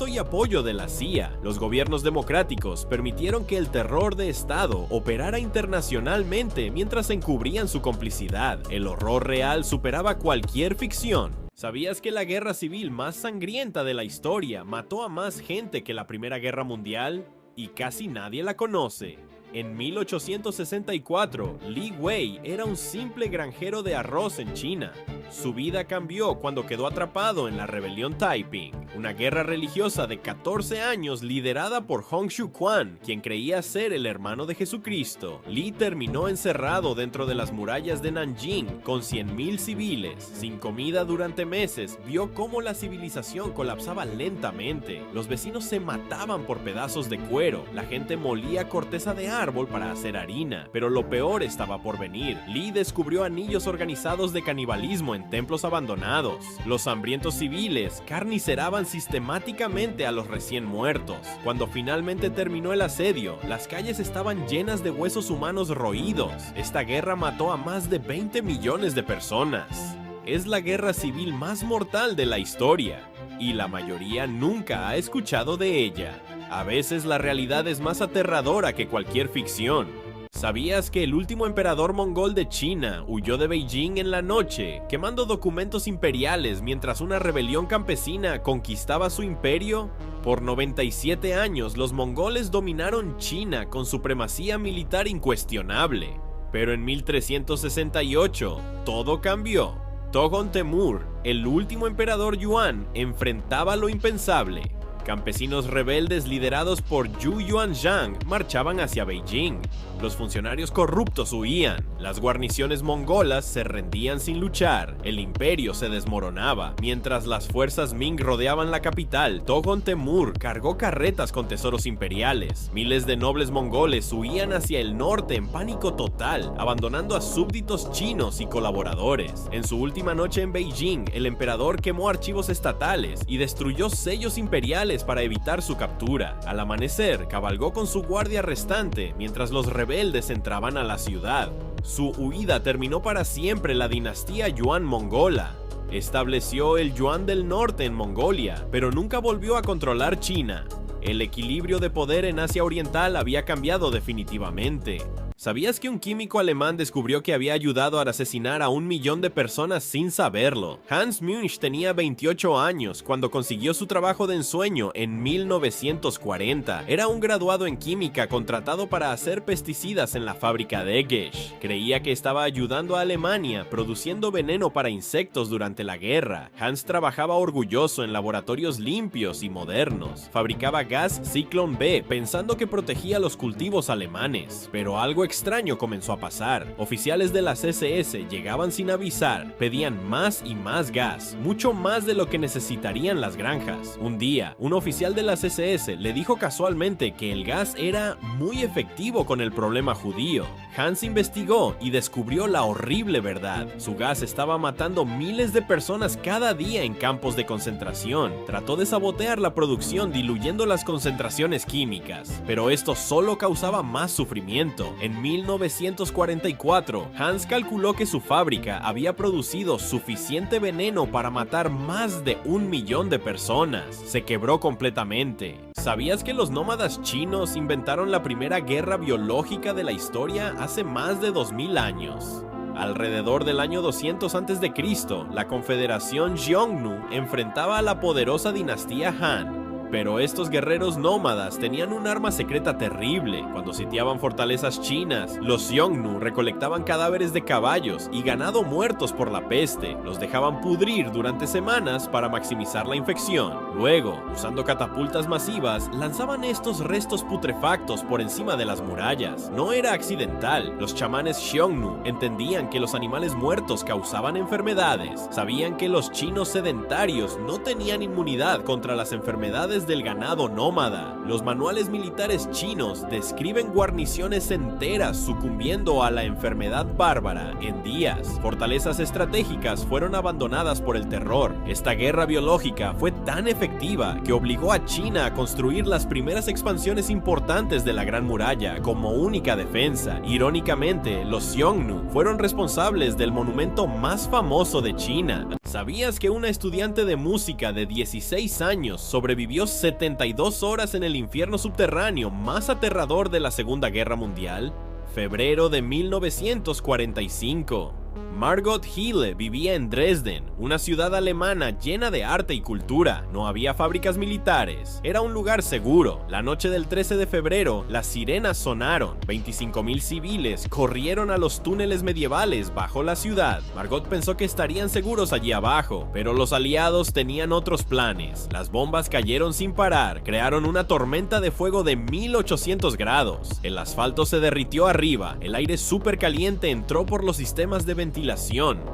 y apoyo de la CIA. Los gobiernos democráticos permitieron que el terror de Estado operara internacionalmente mientras encubrían su complicidad. El horror real superaba cualquier ficción. ¿Sabías que la guerra civil más sangrienta de la historia mató a más gente que la Primera Guerra Mundial? Y casi nadie la conoce. En 1864, Li Wei era un simple granjero de arroz en China. Su vida cambió cuando quedó atrapado en la rebelión Taiping, una guerra religiosa de 14 años liderada por Hongshu Quan, quien creía ser el hermano de Jesucristo. Li terminó encerrado dentro de las murallas de Nanjing con 100,000 civiles. Sin comida durante meses, vio cómo la civilización colapsaba lentamente. Los vecinos se mataban por pedazos de cuero, la gente molía corteza de árbol para hacer harina, pero lo peor estaba por venir. Li descubrió anillos organizados de canibalismo en templos abandonados. Los hambrientos civiles carniceraban sistemáticamente a los recién muertos. Cuando finalmente terminó el asedio, las calles estaban llenas de huesos humanos roídos. Esta guerra mató a más de 20 millones de personas. Es la guerra civil más mortal de la historia, y la mayoría nunca ha escuchado de ella. A veces la realidad es más aterradora que cualquier ficción. ¿Sabías que el último emperador mongol de China huyó de Beijing en la noche, quemando documentos imperiales mientras una rebelión campesina conquistaba su imperio? Por 97 años, los mongoles dominaron China con supremacía militar incuestionable. Pero en 1368, todo cambió. Toghon Temür, el último emperador Yuan, enfrentaba lo impensable. Campesinos rebeldes liderados por Zhu Yuanzhang marchaban hacia Beijing. Los funcionarios corruptos huían. Las guarniciones mongolas se rendían sin luchar. El imperio se desmoronaba. Mientras las fuerzas Ming rodeaban la capital, Toghon Temür cargó carretas con tesoros imperiales. Miles de nobles mongoles huían hacia el norte en pánico total, abandonando a súbditos chinos y colaboradores. En su última noche en Beijing, el emperador quemó archivos estatales y destruyó sellos imperiales para evitar su captura. Al amanecer, cabalgó con su guardia restante mientras los rebeldes entraban a la ciudad. Su huida terminó para siempre la dinastía Yuan mongola. Estableció el Yuan del Norte en Mongolia, pero nunca volvió a controlar China. El equilibrio de poder en Asia Oriental había cambiado definitivamente. ¿Sabías que un químico alemán descubrió que había ayudado a asesinar a 1 millón de personas sin saberlo? Hans Münch tenía 28 años cuando consiguió su trabajo de ensueño en 1940. Era un graduado en química contratado para hacer pesticidas en la fábrica de Gesch. Creía que estaba ayudando a Alemania produciendo veneno para insectos durante la guerra. Hans trabajaba orgulloso en laboratorios limpios y modernos. Fabricaba gas Zyklon B pensando que protegía los cultivos alemanes. Pero algo extraño comenzó a pasar. Oficiales de las SS llegaban sin avisar, pedían más y más gas, mucho más de lo que necesitarían las granjas. Un día, un oficial de las SS le dijo casualmente que el gas era muy efectivo con el problema judío. Hans investigó y descubrió la horrible verdad. Su gas estaba matando miles de personas cada día en campos de concentración. Trató de sabotear la producción diluyendo las concentraciones químicas, pero esto solo causaba más sufrimiento. En 1944, Hans calculó que su fábrica había producido suficiente veneno para matar más de 1 millón de personas. Se quebró completamente. ¿Sabías que los nómadas chinos inventaron la primera guerra biológica de la historia hace más de 2000 años? Alrededor del año 200 a.C., la Confederación Xiongnu enfrentaba a la poderosa dinastía Han. Pero estos guerreros nómadas tenían un arma secreta terrible. Cuando sitiaban fortalezas chinas, los Xiongnu recolectaban cadáveres de caballos y ganado muertos por la peste. Los dejaban pudrir durante semanas para maximizar la infección. Luego, usando catapultas masivas, lanzaban estos restos putrefactos por encima de las murallas. No era accidental. Los chamanes Xiongnu entendían que los animales muertos causaban enfermedades. Sabían que los chinos sedentarios no tenían inmunidad contra las enfermedades del ganado nómada. Los manuales militares chinos describen guarniciones enteras sucumbiendo a la enfermedad bárbara en días. Fortalezas estratégicas fueron abandonadas por el terror. Esta guerra biológica fue tan efectiva que obligó a China a construir las primeras expansiones importantes de la Gran Muralla como única defensa. Irónicamente, los Xiongnu fueron responsables del monumento más famoso de China. ¿Sabías que una estudiante de música de 16 años sobrevivió 72 horas en el infierno subterráneo más aterrador de la Segunda Guerra Mundial? Febrero de 1945. Margot Hille vivía en Dresden, una ciudad alemana llena de arte y cultura. No había fábricas militares. Era un lugar seguro. La noche del 13 de febrero, las sirenas sonaron. 25,000 civiles corrieron a los túneles medievales bajo la ciudad. Margot pensó que estarían seguros allí abajo, pero los aliados tenían otros planes. Las bombas cayeron sin parar, crearon una tormenta de fuego de 1800 grados. El asfalto se derritió arriba, el aire súper caliente entró por los sistemas de ventilación.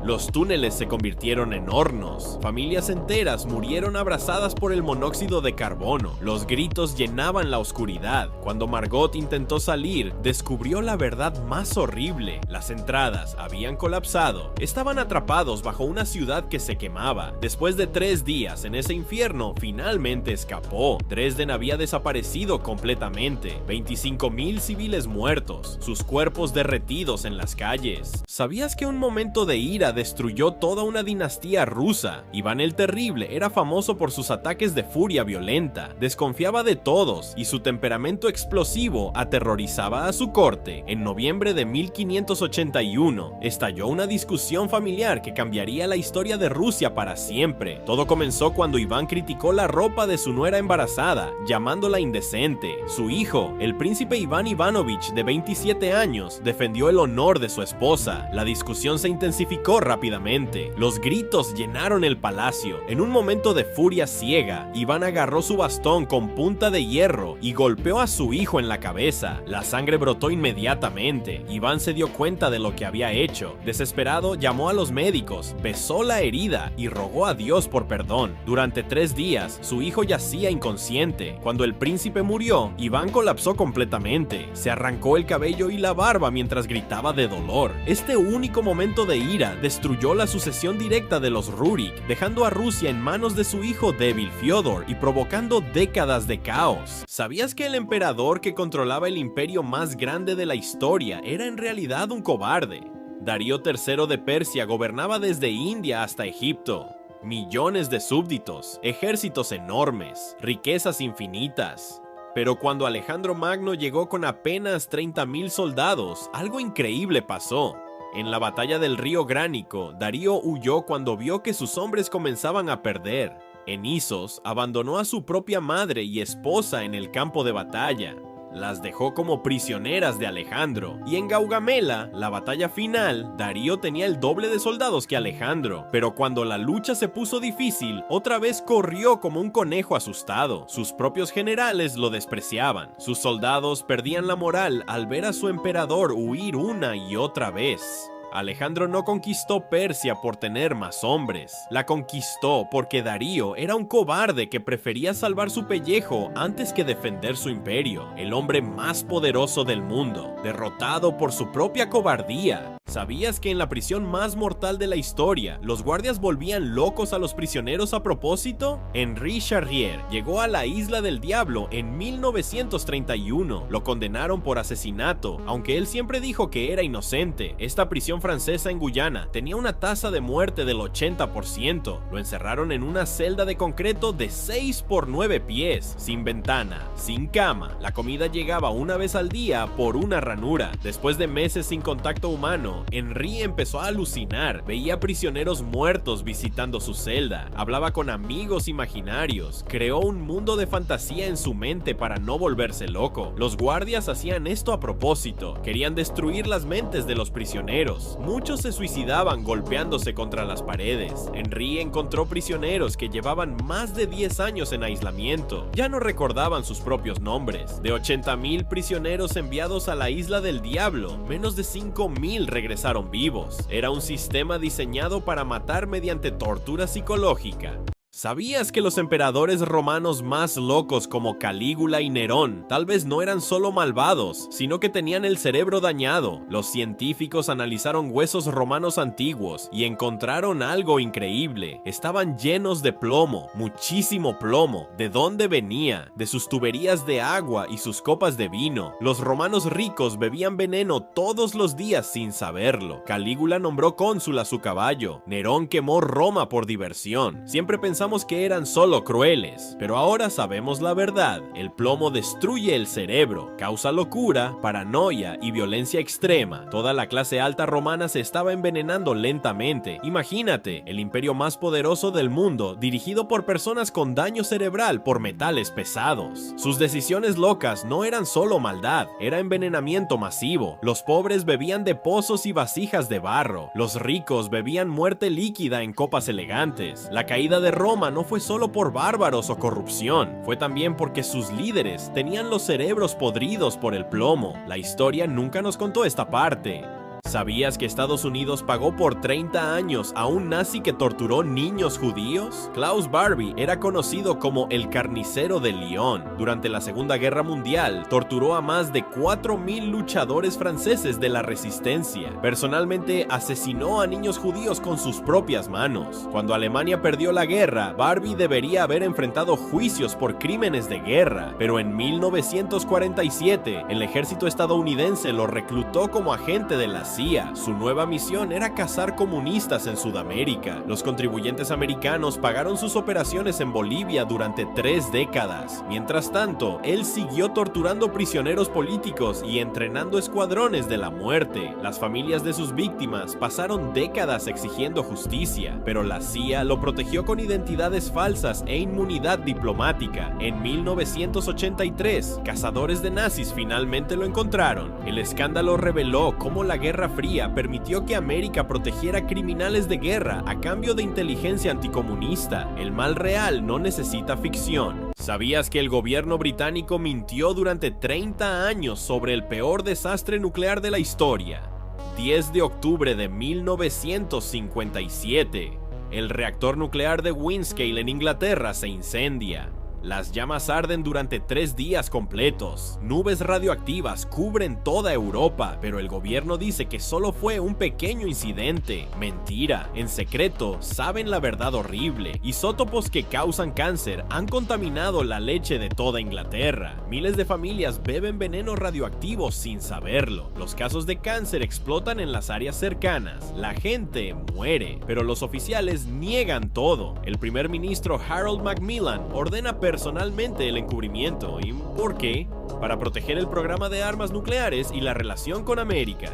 Los túneles se convirtieron en hornos. Familias enteras murieron abrazadas por el monóxido de carbono. Los gritos llenaban la oscuridad. Cuando Margot intentó salir, descubrió la verdad más horrible. Las entradas habían colapsado. Estaban atrapados bajo una ciudad que se quemaba. Después de 3 días en ese infierno, finalmente escapó. Dresden había desaparecido completamente. 25,000 civiles muertos, sus cuerpos derretidos en las calles. ¿Sabías que un momento de ira destruyó toda una dinastía rusa? Iván el Terrible era famoso por sus ataques de furia violenta, desconfiaba de todos y su temperamento explosivo aterrorizaba a su corte. En noviembre de 1581 estalló una discusión familiar que cambiaría la historia de Rusia para siempre. Todo comenzó cuando Iván criticó la ropa de su nuera embarazada, llamándola indecente. Su hijo, el príncipe Iván Ivanovich, de 27 años, defendió el honor de su esposa. La discusión se intensificó rápidamente. Los gritos llenaron el palacio. En un momento de furia ciega, Iván agarró su bastón con punta de hierro y golpeó a su hijo en la cabeza. La sangre brotó inmediatamente. Iván se dio cuenta de lo que había hecho. Desesperado, llamó a los médicos, besó la herida y rogó a Dios por perdón. Durante 3 días, su hijo yacía inconsciente. Cuando el príncipe murió, Iván colapsó completamente. Se arrancó el cabello y la barba mientras gritaba de dolor. Este único momento de ira destruyó la sucesión directa de los Rurik, dejando a Rusia en manos de su hijo débil Fiodor y provocando décadas de caos. ¿Sabías que el emperador que controlaba el imperio más grande de la historia era en realidad un cobarde? Darío III de Persia gobernaba desde India hasta Egipto. Millones de súbditos, ejércitos enormes, riquezas infinitas. Pero cuando Alejandro Magno llegó con apenas 30.000 soldados, algo increíble pasó. En la batalla del río Gránico, Darío huyó cuando vio que sus hombres comenzaban a perder. En Isos, abandonó a su propia madre y esposa en el campo de batalla. Las dejó como prisioneras de Alejandro. Y en Gaugamela, la batalla final, Darío tenía el doble de soldados que Alejandro. Pero cuando la lucha se puso difícil, otra vez corrió como un conejo asustado. Sus propios generales lo despreciaban. Sus soldados perdían la moral al ver a su emperador huir una y otra vez. Alejandro no conquistó Persia por tener más hombres. La conquistó porque Darío era un cobarde que prefería salvar su pellejo antes que defender su imperio. El hombre más poderoso del mundo, derrotado por su propia cobardía. ¿Sabías que en la prisión más mortal de la historia, los guardias volvían locos a los prisioneros a propósito? Henri Charrier llegó a la Isla del Diablo en 1931. Lo condenaron por asesinato, aunque él siempre dijo que era inocente. Esta prisión francesa en Guyana tenía una tasa de muerte del 80%. Lo encerraron en una celda de concreto de 6 por 9 pies, sin ventana, sin cama. La comida llegaba una vez al día por una ranura. Después de meses sin contacto humano, Henri empezó a alucinar. Veía prisioneros muertos visitando su celda. Hablaba con amigos imaginarios. Creó un mundo de fantasía en su mente para no volverse loco. Los guardias hacían esto a propósito. Querían destruir las mentes de los prisioneros. Muchos se suicidaban golpeándose contra las paredes. Henri encontró prisioneros que llevaban más de 10 años en aislamiento. Ya no recordaban sus propios nombres. De 80.000 prisioneros enviados a la Isla del Diablo, menos de 5.000 regresaron vivos. Era un sistema diseñado para matar mediante tortura psicológica. ¿Sabías que los emperadores romanos más locos como Calígula y Nerón tal vez no eran solo malvados, sino que tenían el cerebro dañado? Los científicos analizaron huesos romanos antiguos y encontraron algo increíble. Estaban llenos de plomo, muchísimo plomo. ¿De dónde venía? De sus tuberías de agua y sus copas de vino. Los romanos ricos bebían veneno todos los días sin saberlo. Calígula nombró cónsul a su caballo. Nerón quemó Roma por diversión. Siempre pensamos que eran solo crueles, pero ahora sabemos la verdad. El plomo destruye el cerebro, causa locura, paranoia y violencia extrema. Toda la clase alta romana se estaba envenenando lentamente. Imagínate, el imperio más poderoso del mundo, dirigido por personas con daño cerebral por metales pesados. Sus decisiones locas no eran solo maldad, era envenenamiento masivo. Los pobres bebían de pozos y vasijas de barro. Los ricos bebían muerte líquida en copas elegantes. La caída de Roma no fue solo por bárbaros o corrupción, fue también porque sus líderes tenían los cerebros podridos por el plomo. La historia nunca nos contó esta parte. ¿Sabías que Estados Unidos pagó por 30 años a un nazi que torturó niños judíos? Klaus Barbie era conocido como el carnicero de Lyon. Durante la Segunda Guerra Mundial, torturó a más de 4.000 luchadores franceses de la resistencia. Personalmente, asesinó a niños judíos con sus propias manos. Cuando Alemania perdió la guerra, Barbie debería haber enfrentado juicios por crímenes de guerra, pero en 1947, el ejército estadounidense lo reclutó como agente de la CIA. Su nueva misión era cazar comunistas en Sudamérica. Los contribuyentes americanos pagaron sus operaciones en Bolivia durante 3 décadas. Mientras tanto, él siguió torturando prisioneros políticos y entrenando escuadrones de la muerte. Las familias de sus víctimas pasaron décadas exigiendo justicia, pero la CIA lo protegió con identidades falsas e inmunidad diplomática. En 1983, cazadores de nazis finalmente lo encontraron. El escándalo reveló cómo la Guerra Fría permitió que América protegiera criminales de guerra a cambio de inteligencia anticomunista. El mal real no necesita ficción. ¿Sabías que el gobierno británico mintió durante 30 años sobre el peor desastre nuclear de la historia? 10 de octubre de 1957, el reactor nuclear de Windscale en Inglaterra se incendia. Las llamas arden durante 3 días completos. Nubes radioactivas cubren toda Europa, pero el gobierno dice que solo fue un pequeño incidente. Mentira. En secreto, saben la verdad horrible. Isótopos que causan cáncer han contaminado la leche de toda Inglaterra. Miles de familias beben veneno radioactivo sin saberlo. Los casos de cáncer explotan en las áreas cercanas. La gente muere, pero los oficiales niegan todo. El primer ministro Harold Macmillan ordena personalmente el encubrimiento. ¿Y por qué? Para proteger el programa de armas nucleares y la relación con América.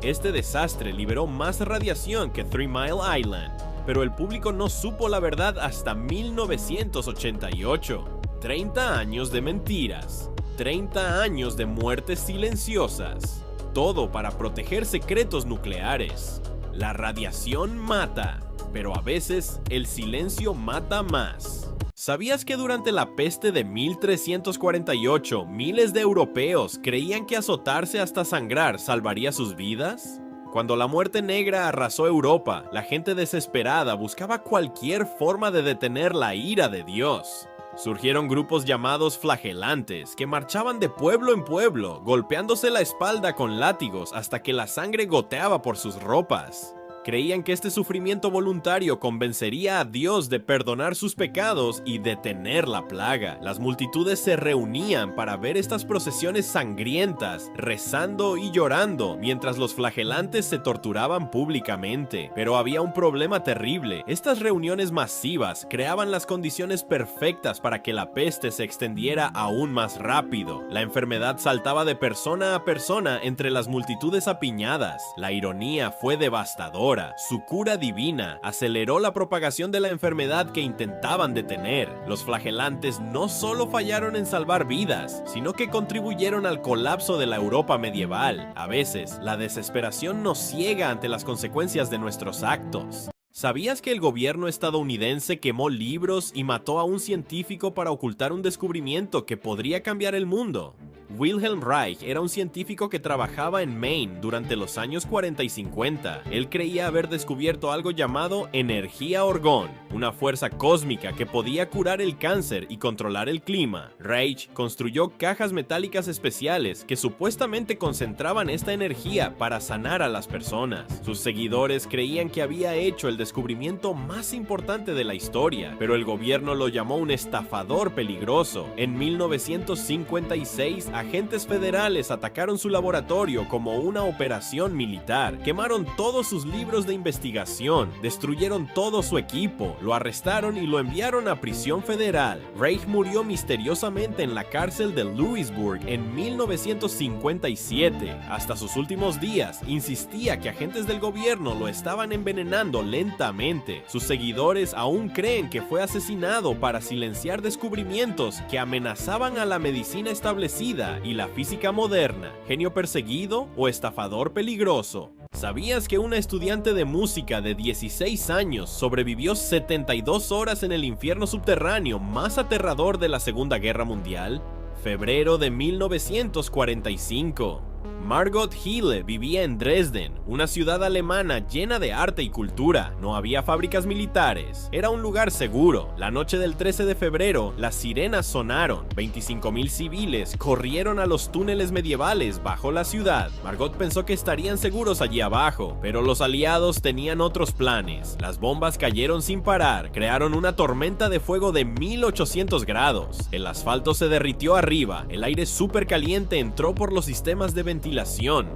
Este desastre liberó más radiación que Three Mile Island, pero el público no supo la verdad hasta 1988. 30 años de mentiras, 30 años de muertes silenciosas, todo para proteger secretos nucleares. La radiación mata, pero a veces el silencio mata más. ¿Sabías que durante la peste de 1348 miles de europeos creían que azotarse hasta sangrar salvaría sus vidas? Cuando la muerte negra arrasó Europa, la gente desesperada buscaba cualquier forma de detener la ira de Dios. Surgieron grupos llamados flagelantes que marchaban de pueblo en pueblo, golpeándose la espalda con látigos hasta que la sangre goteaba por sus ropas. Creían que este sufrimiento voluntario convencería a Dios de perdonar sus pecados y detener la plaga. Las multitudes se reunían para ver estas procesiones sangrientas, rezando y llorando, mientras los flagelantes se torturaban públicamente. Pero había un problema terrible. Estas reuniones masivas creaban las condiciones perfectas para que la peste se extendiera aún más rápido. La enfermedad saltaba de persona a persona entre las multitudes apiñadas. La ironía fue devastadora. Su cura divina aceleró la propagación de la enfermedad que intentaban detener. Los flagelantes no solo fallaron en salvar vidas, sino que contribuyeron al colapso de la Europa medieval. A veces, la desesperación nos ciega ante las consecuencias de nuestros actos. ¿Sabías que el gobierno estadounidense quemó libros y mató a un científico para ocultar un descubrimiento que podría cambiar el mundo? Wilhelm Reich era un científico que trabajaba en Maine durante los años 40 y 50. Él creía haber descubierto algo llamado energía orgón, una fuerza cósmica que podía curar el cáncer y controlar el clima. Reich construyó cajas metálicas especiales que supuestamente concentraban esta energía para sanar a las personas. Sus seguidores creían que había hecho el descubrimiento más importante de la historia, pero el gobierno lo llamó un estafador peligroso. En 1956, agentes federales atacaron su laboratorio como una operación militar. Quemaron todos sus libros de investigación, destruyeron todo su equipo, lo arrestaron y lo enviaron a prisión federal. Reich murió misteriosamente en la cárcel de Louisburg en 1957. Hasta sus últimos días, insistía que agentes del gobierno lo estaban envenenando lentamente. Sus seguidores aún creen que fue asesinado para silenciar descubrimientos que amenazaban a la medicina establecida y la física moderna. ¿Genio perseguido o estafador peligroso? ¿Sabías que una estudiante de música de 16 años sobrevivió 72 horas en el infierno subterráneo más aterrador de la Segunda Guerra Mundial? Febrero de 1945. Margot Hille vivía en Dresden, una ciudad alemana llena de arte y cultura. No había fábricas militares. Era un lugar seguro. La noche del 13 de febrero, las sirenas sonaron. 25,000 civiles corrieron a los túneles medievales bajo la ciudad. Margot pensó que estarían seguros allí abajo, pero los aliados tenían otros planes. Las bombas cayeron sin parar, crearon una tormenta de fuego de 1800 grados. El asfalto se derritió arriba, el aire súper caliente entró por los sistemas de ventilación.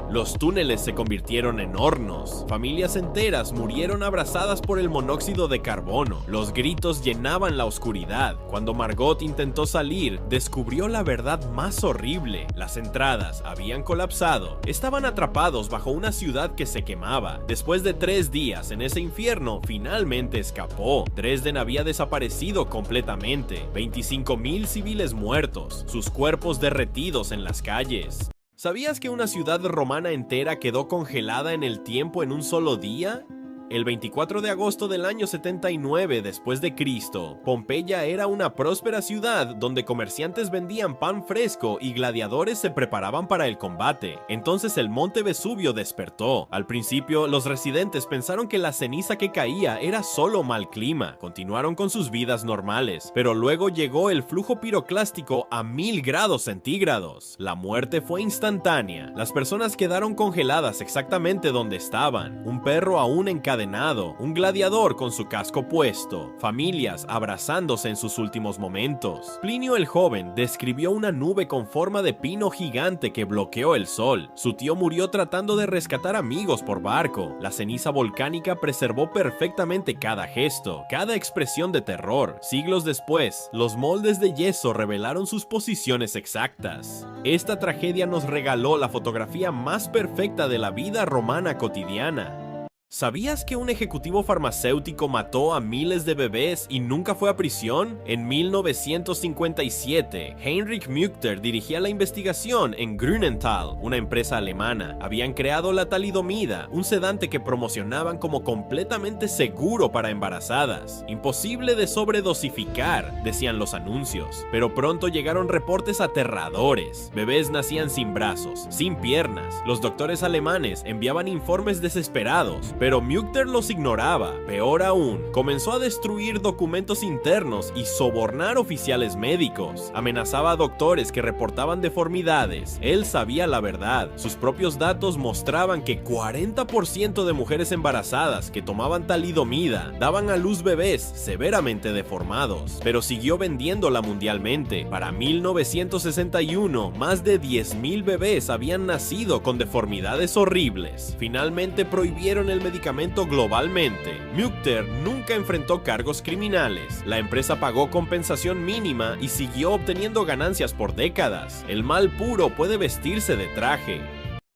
Los túneles se convirtieron en hornos. Familias enteras murieron abrazadas por el monóxido de carbono. Los gritos llenaban la oscuridad. Cuando Margot intentó salir, descubrió la verdad más horrible. Las entradas habían colapsado. Estaban atrapados bajo una ciudad que se quemaba. Después de 3 días en ese infierno, finalmente escapó. Dresden había desaparecido completamente. 25,000 civiles muertos, sus cuerpos derretidos en las calles. ¿Sabías que una ciudad romana entera quedó congelada en el tiempo en un solo día? El 24 de agosto del año 79 después de Cristo, Pompeya era una próspera ciudad donde comerciantes vendían pan fresco y gladiadores se preparaban para el combate. Entonces el monte Vesubio despertó. Al principio, los residentes pensaron que la ceniza que caía era solo mal clima. Continuaron con sus vidas normales, pero luego llegó el flujo piroclástico a 1000 grados centígrados. La muerte fue instantánea. Las personas quedaron congeladas exactamente donde estaban. Un perro aún encadenado encadenado, un gladiador con su casco puesto, familias abrazándose en sus últimos momentos. Plinio el Joven describió una nube con forma de pino gigante que bloqueó el sol. Su tío murió tratando de rescatar amigos por barco. La ceniza volcánica preservó perfectamente cada gesto, cada expresión de terror. Siglos después, los moldes de yeso revelaron sus posiciones exactas. Esta tragedia nos regaló la fotografía más perfecta de la vida romana cotidiana. ¿Sabías que un ejecutivo farmacéutico mató a miles de bebés y nunca fue a prisión? En 1957, Heinrich Müchter dirigía la investigación en Grünenthal, una empresa alemana. Habían creado la talidomida, un sedante que promocionaban como completamente seguro para embarazadas. Imposible de sobredosificar, decían los anuncios. Pero pronto llegaron reportes aterradores. Bebés nacían sin brazos, sin piernas. Los doctores alemanes enviaban informes desesperados, pero Müchter los ignoraba. Peor aún, comenzó a destruir documentos internos y sobornar oficiales médicos. Amenazaba a doctores que reportaban deformidades. Él sabía la verdad. Sus propios datos mostraban que 40% de mujeres embarazadas que tomaban talidomida daban a luz bebés severamente deformados, pero siguió vendiéndola mundialmente. Para 1961, más de 10,000 bebés habían nacido con deformidades horribles. Finalmente prohibieron el medicamento globalmente. Müchter nunca enfrentó cargos criminales. La empresa pagó compensación mínima y siguió obteniendo ganancias por décadas. El mal puro puede vestirse de traje.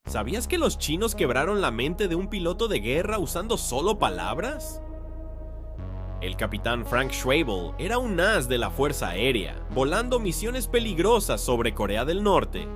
¿Sabías que los chinos quebraron la mente de un piloto de guerra usando solo palabras? El capitán Frank Schwabel era un as de la Fuerza Aérea, volando misiones peligrosas sobre Corea del Norte.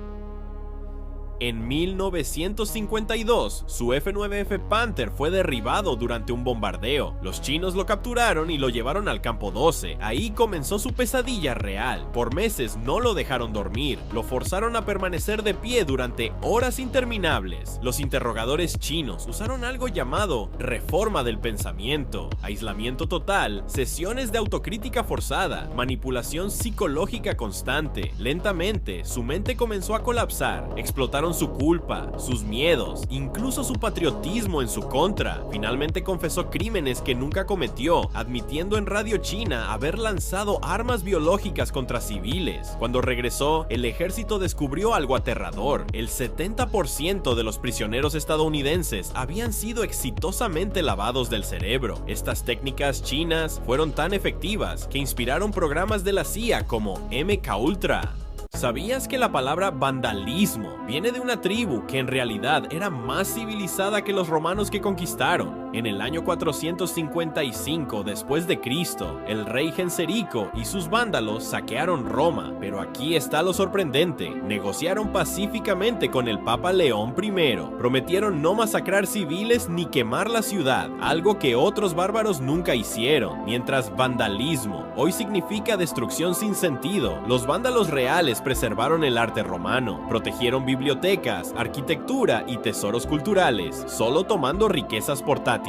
En 1952, su F-9F Panther fue derribado durante un bombardeo. Los chinos lo capturaron y lo llevaron al campo 12. Ahí comenzó su pesadilla real. Por meses no lo dejaron dormir. Lo forzaron a permanecer de pie durante horas interminables. Los interrogadores chinos usaron algo llamado reforma del pensamiento, aislamiento total, sesiones de autocrítica forzada, manipulación psicológica constante. Lentamente, su mente comenzó a colapsar. Explotaron su culpa, sus miedos, incluso su patriotismo en su contra. Finalmente confesó crímenes que nunca cometió, admitiendo en radio china haber lanzado armas biológicas contra civiles. Cuando regresó, el ejército descubrió algo aterrador. El 70% de los prisioneros estadounidenses habían sido exitosamente lavados del cerebro. Estas técnicas chinas fueron tan efectivas que inspiraron programas de la CIA como MK Ultra. ¿Sabías que la palabra vandalismo viene de una tribu que en realidad era más civilizada que los romanos que conquistaron? En el año 455 después de Cristo, el rey Genserico y sus vándalos saquearon Roma, pero aquí está lo sorprendente: negociaron pacíficamente con el Papa León I, prometieron no masacrar civiles ni quemar la ciudad, algo que otros bárbaros nunca hicieron. Mientras vandalismo hoy significa destrucción sin sentido, los vándalos reales preservaron el arte romano, protegieron bibliotecas, arquitectura y tesoros culturales, solo tomando riquezas portátiles.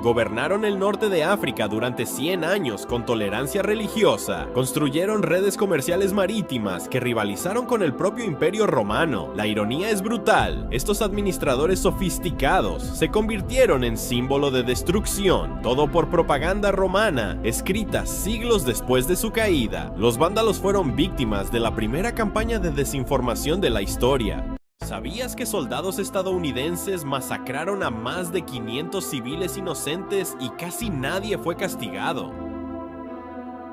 Gobernaron el norte de África durante 100 años con tolerancia religiosa, construyeron redes comerciales marítimas que rivalizaron con el propio imperio romano. La ironía es brutal: estos administradores sofisticados se convirtieron en símbolo de destrucción, todo por propaganda romana, escrita siglos después de su caída. Los vándalos fueron víctimas de la primera campaña de desinformación de la historia. ¿Sabías que soldados estadounidenses masacraron a más de 500 civiles inocentes y casi nadie fue castigado?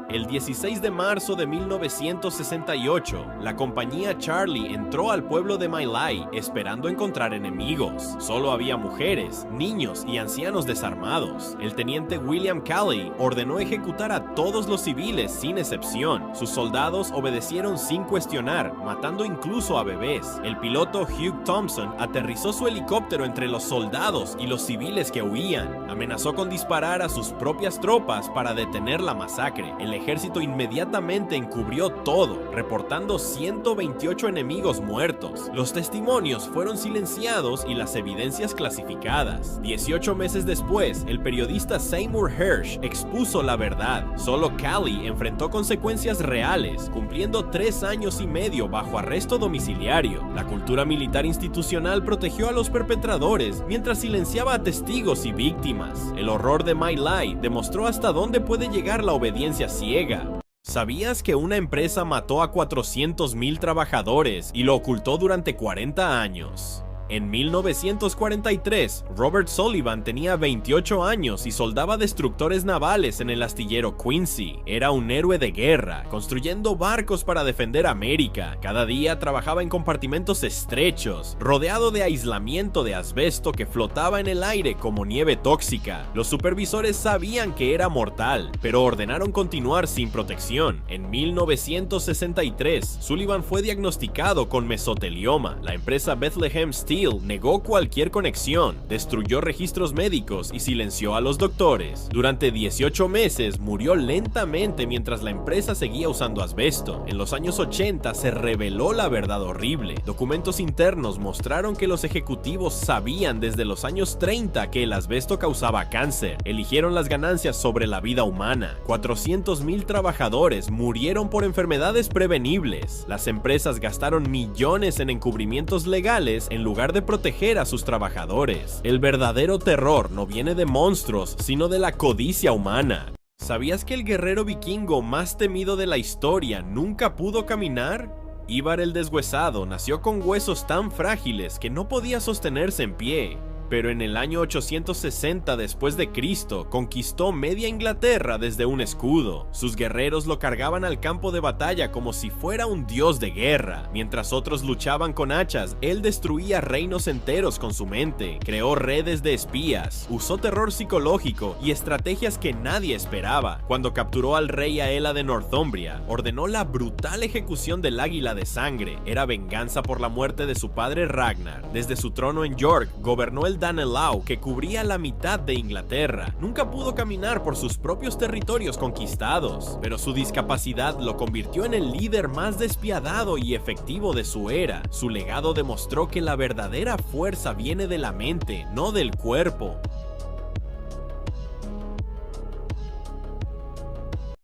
El 16 de marzo de 1968, la compañía Charlie entró al pueblo de My Lai esperando encontrar enemigos. Solo había mujeres, niños y ancianos desarmados. El teniente William Calley ordenó ejecutar a todos los civiles sin excepción. Sus soldados obedecieron sin cuestionar, matando incluso a bebés. El piloto Hugh Thompson aterrizó su helicóptero entre los soldados y los civiles que huían. Amenazó con disparar a sus propias tropas para detener la masacre. El ejército inmediatamente encubrió todo, reportando 128 enemigos muertos. Los testimonios fueron silenciados y las evidencias clasificadas. 18 meses después, el periodista Seymour Hersh expuso la verdad. Solo Calley enfrentó consecuencias reales, cumpliendo 3 años y medio bajo arresto domiciliario. La cultura militar institucional protegió a los perpetradores mientras silenciaba a testigos y víctimas. El horror de My Lai demostró hasta dónde puede llegar la obediencia ciega. ¿Sabías que una empresa mató a 400,000 trabajadores y lo ocultó durante 40 años? En 1943, Robert Sullivan tenía 28 años y soldaba destructores navales en el astillero Quincy. Era un héroe de guerra, construyendo barcos para defender América. Cada día trabajaba en compartimentos estrechos, rodeado de aislamiento de asbesto que flotaba en el aire como nieve tóxica. Los supervisores sabían que era mortal, pero ordenaron continuar sin protección. En 1963, Sullivan fue diagnosticado con mesotelioma. La empresa Bethlehem Steel negó cualquier conexión, destruyó registros médicos y silenció a los doctores. Durante 18 meses murió lentamente mientras la empresa seguía usando asbesto. En los años 80 se reveló la verdad horrible. Documentos internos mostraron que los ejecutivos sabían desde los años 30 que el asbesto causaba cáncer. Eligieron las ganancias sobre la vida humana. 400,000 trabajadores murieron por enfermedades prevenibles. Las empresas gastaron millones en encubrimientos legales en lugar de proteger a sus trabajadores. El verdadero terror no viene de monstruos, sino de la codicia humana. ¿Sabías que el guerrero vikingo más temido de la historia nunca pudo caminar? Ivar el Deshuesado nació con huesos tan frágiles que no podía sostenerse en pie. Pero en el año 860 después de Cristo conquistó media Inglaterra desde un escudo. Sus guerreros lo cargaban al campo de batalla como si fuera un dios de guerra. Mientras otros luchaban con hachas, él destruía reinos enteros con su mente, creó redes de espías, usó terror psicológico y estrategias que nadie esperaba. Cuando capturó al rey Aela de Northumbria, ordenó la brutal ejecución del águila de sangre. Era venganza por la muerte de su padre Ragnar. Desde su trono en York, gobernó el Danelaw, que cubría la mitad de Inglaterra. Nunca pudo caminar por sus propios territorios conquistados, pero su discapacidad lo convirtió en el líder más despiadado y efectivo de su era. Su legado demostró que la verdadera fuerza viene de la mente, no del cuerpo.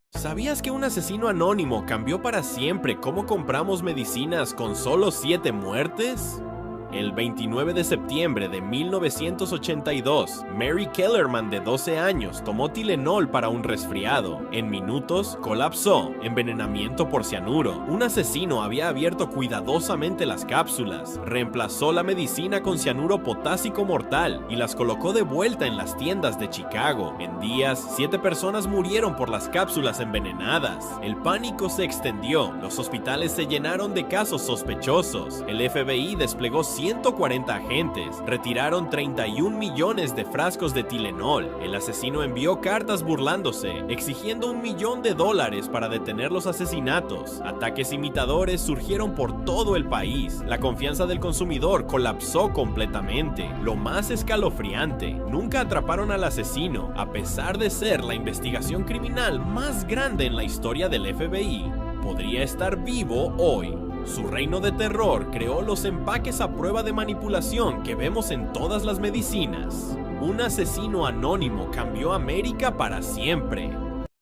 ¿Sabías que un asesino anónimo cambió para siempre cómo compramos medicinas con solo 7 muertes? El 29 de septiembre de 1982, Mary Kellerman, de 12 años, tomó Tylenol para un resfriado. En minutos, colapsó, envenenamiento por cianuro. Un asesino había abierto cuidadosamente las cápsulas, reemplazó la medicina con cianuro potásico mortal y las colocó de vuelta en las tiendas de Chicago. En días, 7 personas murieron por las cápsulas envenenadas. El pánico se extendió, los hospitales se llenaron de casos sospechosos. El FBI desplegó 140 agentes, retiraron 31 millones de frascos de Tylenol. El asesino envió cartas burlándose, exigiendo $1 millón para detener los asesinatos. Ataques imitadores surgieron por todo el país. La confianza del consumidor colapsó completamente. Lo más escalofriante, nunca atraparon al asesino, a pesar de ser la investigación criminal más grande en la historia del FBI. Podría estar vivo hoy. Su reino de terror creó los empaques a prueba de manipulación que vemos en todas las medicinas. Un asesino anónimo cambió América para siempre.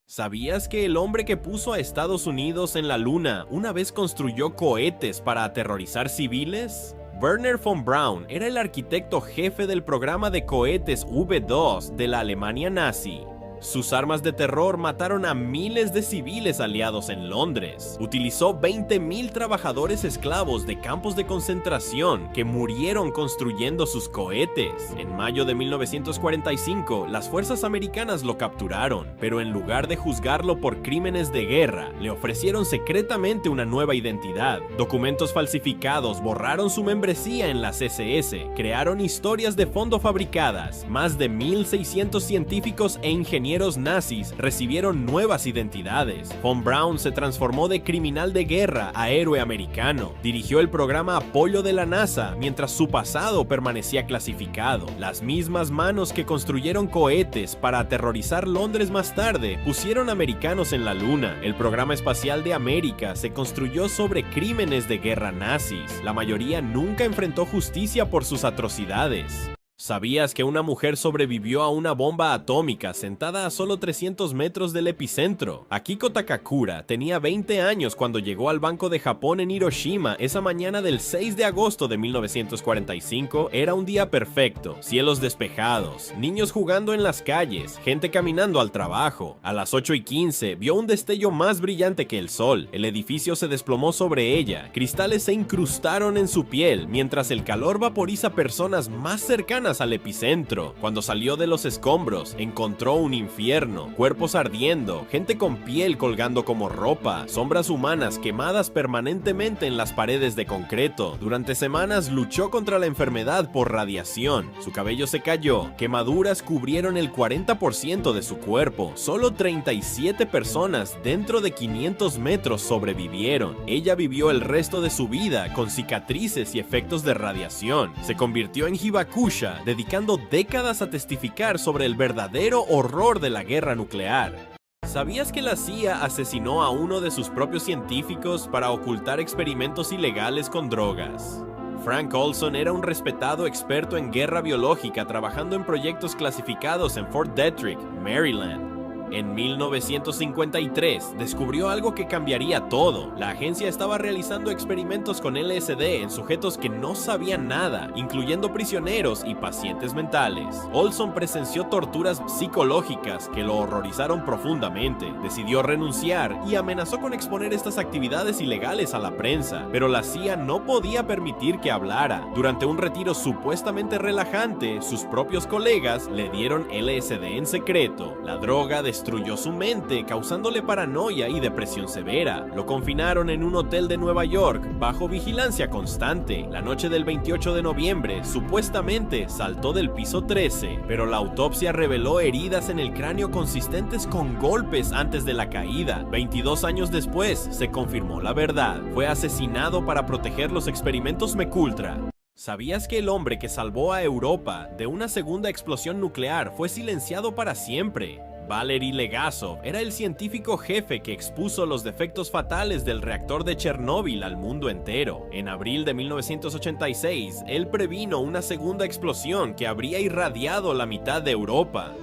¿Sabías que el hombre que puso a Estados Unidos en la luna una vez construyó cohetes para aterrorizar civiles? Werner von Braun era el arquitecto jefe del programa de cohetes V2 de la Alemania nazi. Sus armas de terror mataron a miles de civiles aliados en Londres. Utilizó 20,000 trabajadores esclavos de campos de concentración que murieron construyendo sus cohetes. En mayo de 1945, las fuerzas americanas lo capturaron, pero en lugar de juzgarlo por crímenes de guerra, le ofrecieron secretamente una nueva identidad. Documentos falsificados borraron su membresía en las SS, crearon historias de fondo fabricadas. Más de 1,600 científicos e ingenieros compañeros nazis recibieron nuevas identidades. Von Braun se transformó de criminal de guerra a héroe americano. Dirigió el programa Apollo de la NASA mientras su pasado permanecía clasificado. Las mismas manos que construyeron cohetes para aterrorizar Londres más tarde pusieron americanos en la luna. El programa espacial de América se construyó sobre crímenes de guerra nazis. La mayoría nunca enfrentó justicia por sus atrocidades. ¿Sabías que una mujer sobrevivió a una bomba atómica sentada a solo 300 metros del epicentro? Akiko Takakura tenía 20 años cuando llegó al Banco de Japón en Hiroshima. Esa mañana del 6 de agosto de 1945 era un día perfecto. Cielos despejados, niños jugando en las calles, gente caminando al trabajo. A las 8:15 vio un destello más brillante que el sol. El edificio se desplomó sobre ella. Cristales se incrustaron en su piel, mientras el calor vaporiza personas más cercanas al epicentro. Cuando salió de los escombros, encontró un infierno, cuerpos ardiendo, gente con piel colgando como ropa, sombras humanas quemadas permanentemente en las paredes de concreto. Durante semanas luchó contra la enfermedad por radiación. Su cabello se cayó, quemaduras cubrieron el 40% de su cuerpo. Solo 37 personas dentro de 500 metros sobrevivieron. Ella vivió el resto de su vida con cicatrices y efectos de radiación. Se convirtió en Hibakusha, dedicando décadas a testificar sobre el verdadero horror de la guerra nuclear. ¿Sabías que la CIA asesinó a uno de sus propios científicos para ocultar experimentos ilegales con drogas? Frank Olson era un respetado experto en guerra biológica trabajando en proyectos clasificados en Fort Detrick, Maryland. En 1953 descubrió algo que cambiaría todo. La agencia estaba realizando experimentos con LSD en sujetos que no sabían nada, incluyendo prisioneros y pacientes mentales. Olson presenció torturas psicológicas que lo horrorizaron profundamente. Decidió renunciar y amenazó con exponer estas actividades ilegales a la prensa, pero la CIA no podía permitir que hablara. Durante un retiro supuestamente relajante, sus propios colegas le dieron LSD en secreto. La droga destruyó su mente, causándole paranoia y depresión severa. Lo confinaron en un hotel de Nueva York, bajo vigilancia constante. La noche del 28 de noviembre, supuestamente saltó del piso 13, pero la autopsia reveló heridas en el cráneo consistentes con golpes antes de la caída. 22 años después, se confirmó la verdad. Fue asesinado para proteger los experimentos Mekultra. ¿Sabías que el hombre que salvó a Europa de una segunda explosión nuclear fue silenciado para siempre? Valery Legasov era el científico jefe que expuso los defectos fatales del reactor de Chernóbil al mundo entero. En abril de 1986, él previno una segunda explosión que habría irradiado la mitad de Europa.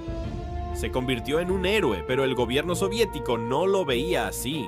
Se convirtió en un héroe, pero el gobierno soviético no lo veía así.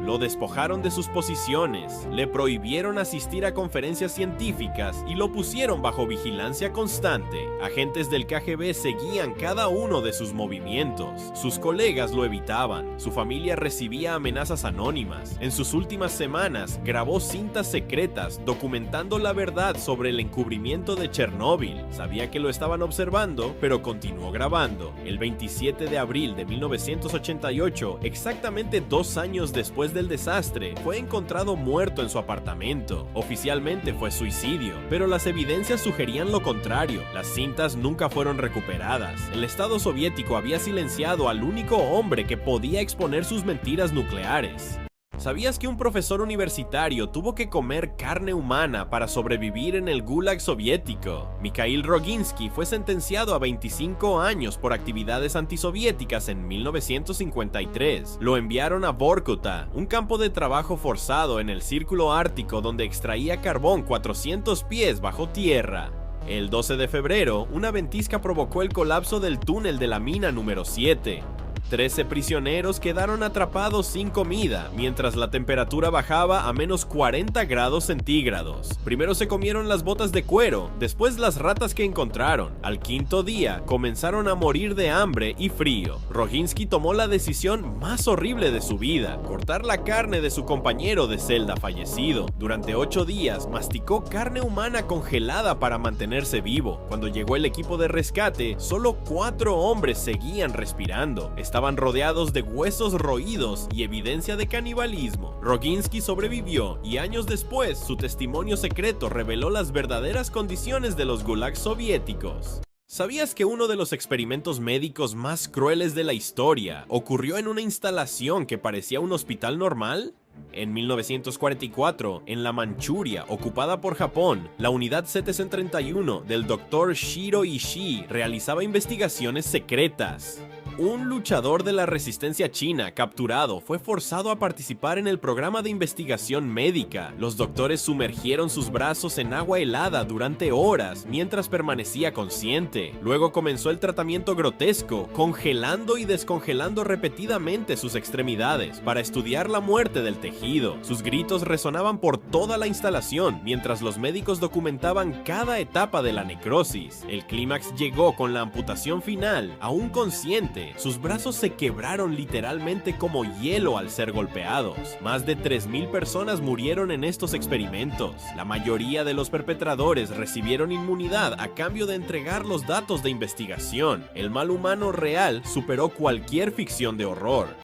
Lo despojaron de sus posiciones, le prohibieron asistir a conferencias científicas y lo pusieron bajo vigilancia constante. Agentes del KGB seguían cada uno de sus movimientos. Sus colegas lo evitaban. Su familia recibía amenazas anónimas. En sus últimas semanas, grabó cintas secretas documentando la verdad sobre el encubrimiento de Chernóbil. Sabía que lo estaban observando, pero continuó grabando. El 27 de abril de 1988, exactamente 2 años después del desastre, fue encontrado muerto en su apartamento. Oficialmente fue suicidio, pero las evidencias sugerían lo contrario. Las cintas nunca fueron recuperadas. El Estado soviético había silenciado al único hombre que podía exponer sus mentiras nucleares. ¿Sabías que un profesor universitario tuvo que comer carne humana para sobrevivir en el Gulag soviético? Mikhail Roginsky fue sentenciado a 25 años por actividades antisoviéticas en 1953. Lo enviaron a Vorkuta, un campo de trabajo forzado en el Círculo Ártico donde extraía carbón 400 pies bajo tierra. El 12 de febrero, una ventisca provocó el colapso del túnel de la mina número 7. 13 prisioneros quedaron atrapados sin comida, mientras la temperatura bajaba a menos 40 grados centígrados. Primero se comieron las botas de cuero, después las ratas que encontraron. Al quinto día, comenzaron a morir de hambre y frío. Roginsky tomó la decisión más horrible de su vida: cortar la carne de su compañero de celda fallecido. Durante 8 días, masticó carne humana congelada para mantenerse vivo. Cuando llegó el equipo de rescate, solo 4 hombres seguían respirando. Estaban rodeados de huesos roídos y evidencia de canibalismo. Roginsky sobrevivió y años después su testimonio secreto reveló las verdaderas condiciones de los gulags soviéticos. ¿Sabías que uno de los experimentos médicos más crueles de la historia ocurrió en una instalación que parecía un hospital normal? En 1944, en la Manchuria, ocupada por Japón, la unidad 731 del Dr. Shiro Ishii realizaba investigaciones secretas. Un luchador de la resistencia china capturado fue forzado a participar en el programa de investigación médica. Los doctores sumergieron sus brazos en agua helada durante horas mientras permanecía consciente. Luego comenzó el tratamiento grotesco, congelando y descongelando repetidamente sus extremidades para estudiar la muerte del tejido. Sus gritos resonaban por toda la instalación mientras los médicos documentaban cada etapa de la necrosis. El clímax llegó con la amputación final. Aún consciente, sus brazos se quebraron literalmente como hielo al ser golpeados. Más de 3.000 personas murieron en estos experimentos. La mayoría de los perpetradores recibieron inmunidad a cambio de entregar los datos de investigación. El mal humano real superó cualquier ficción de horror.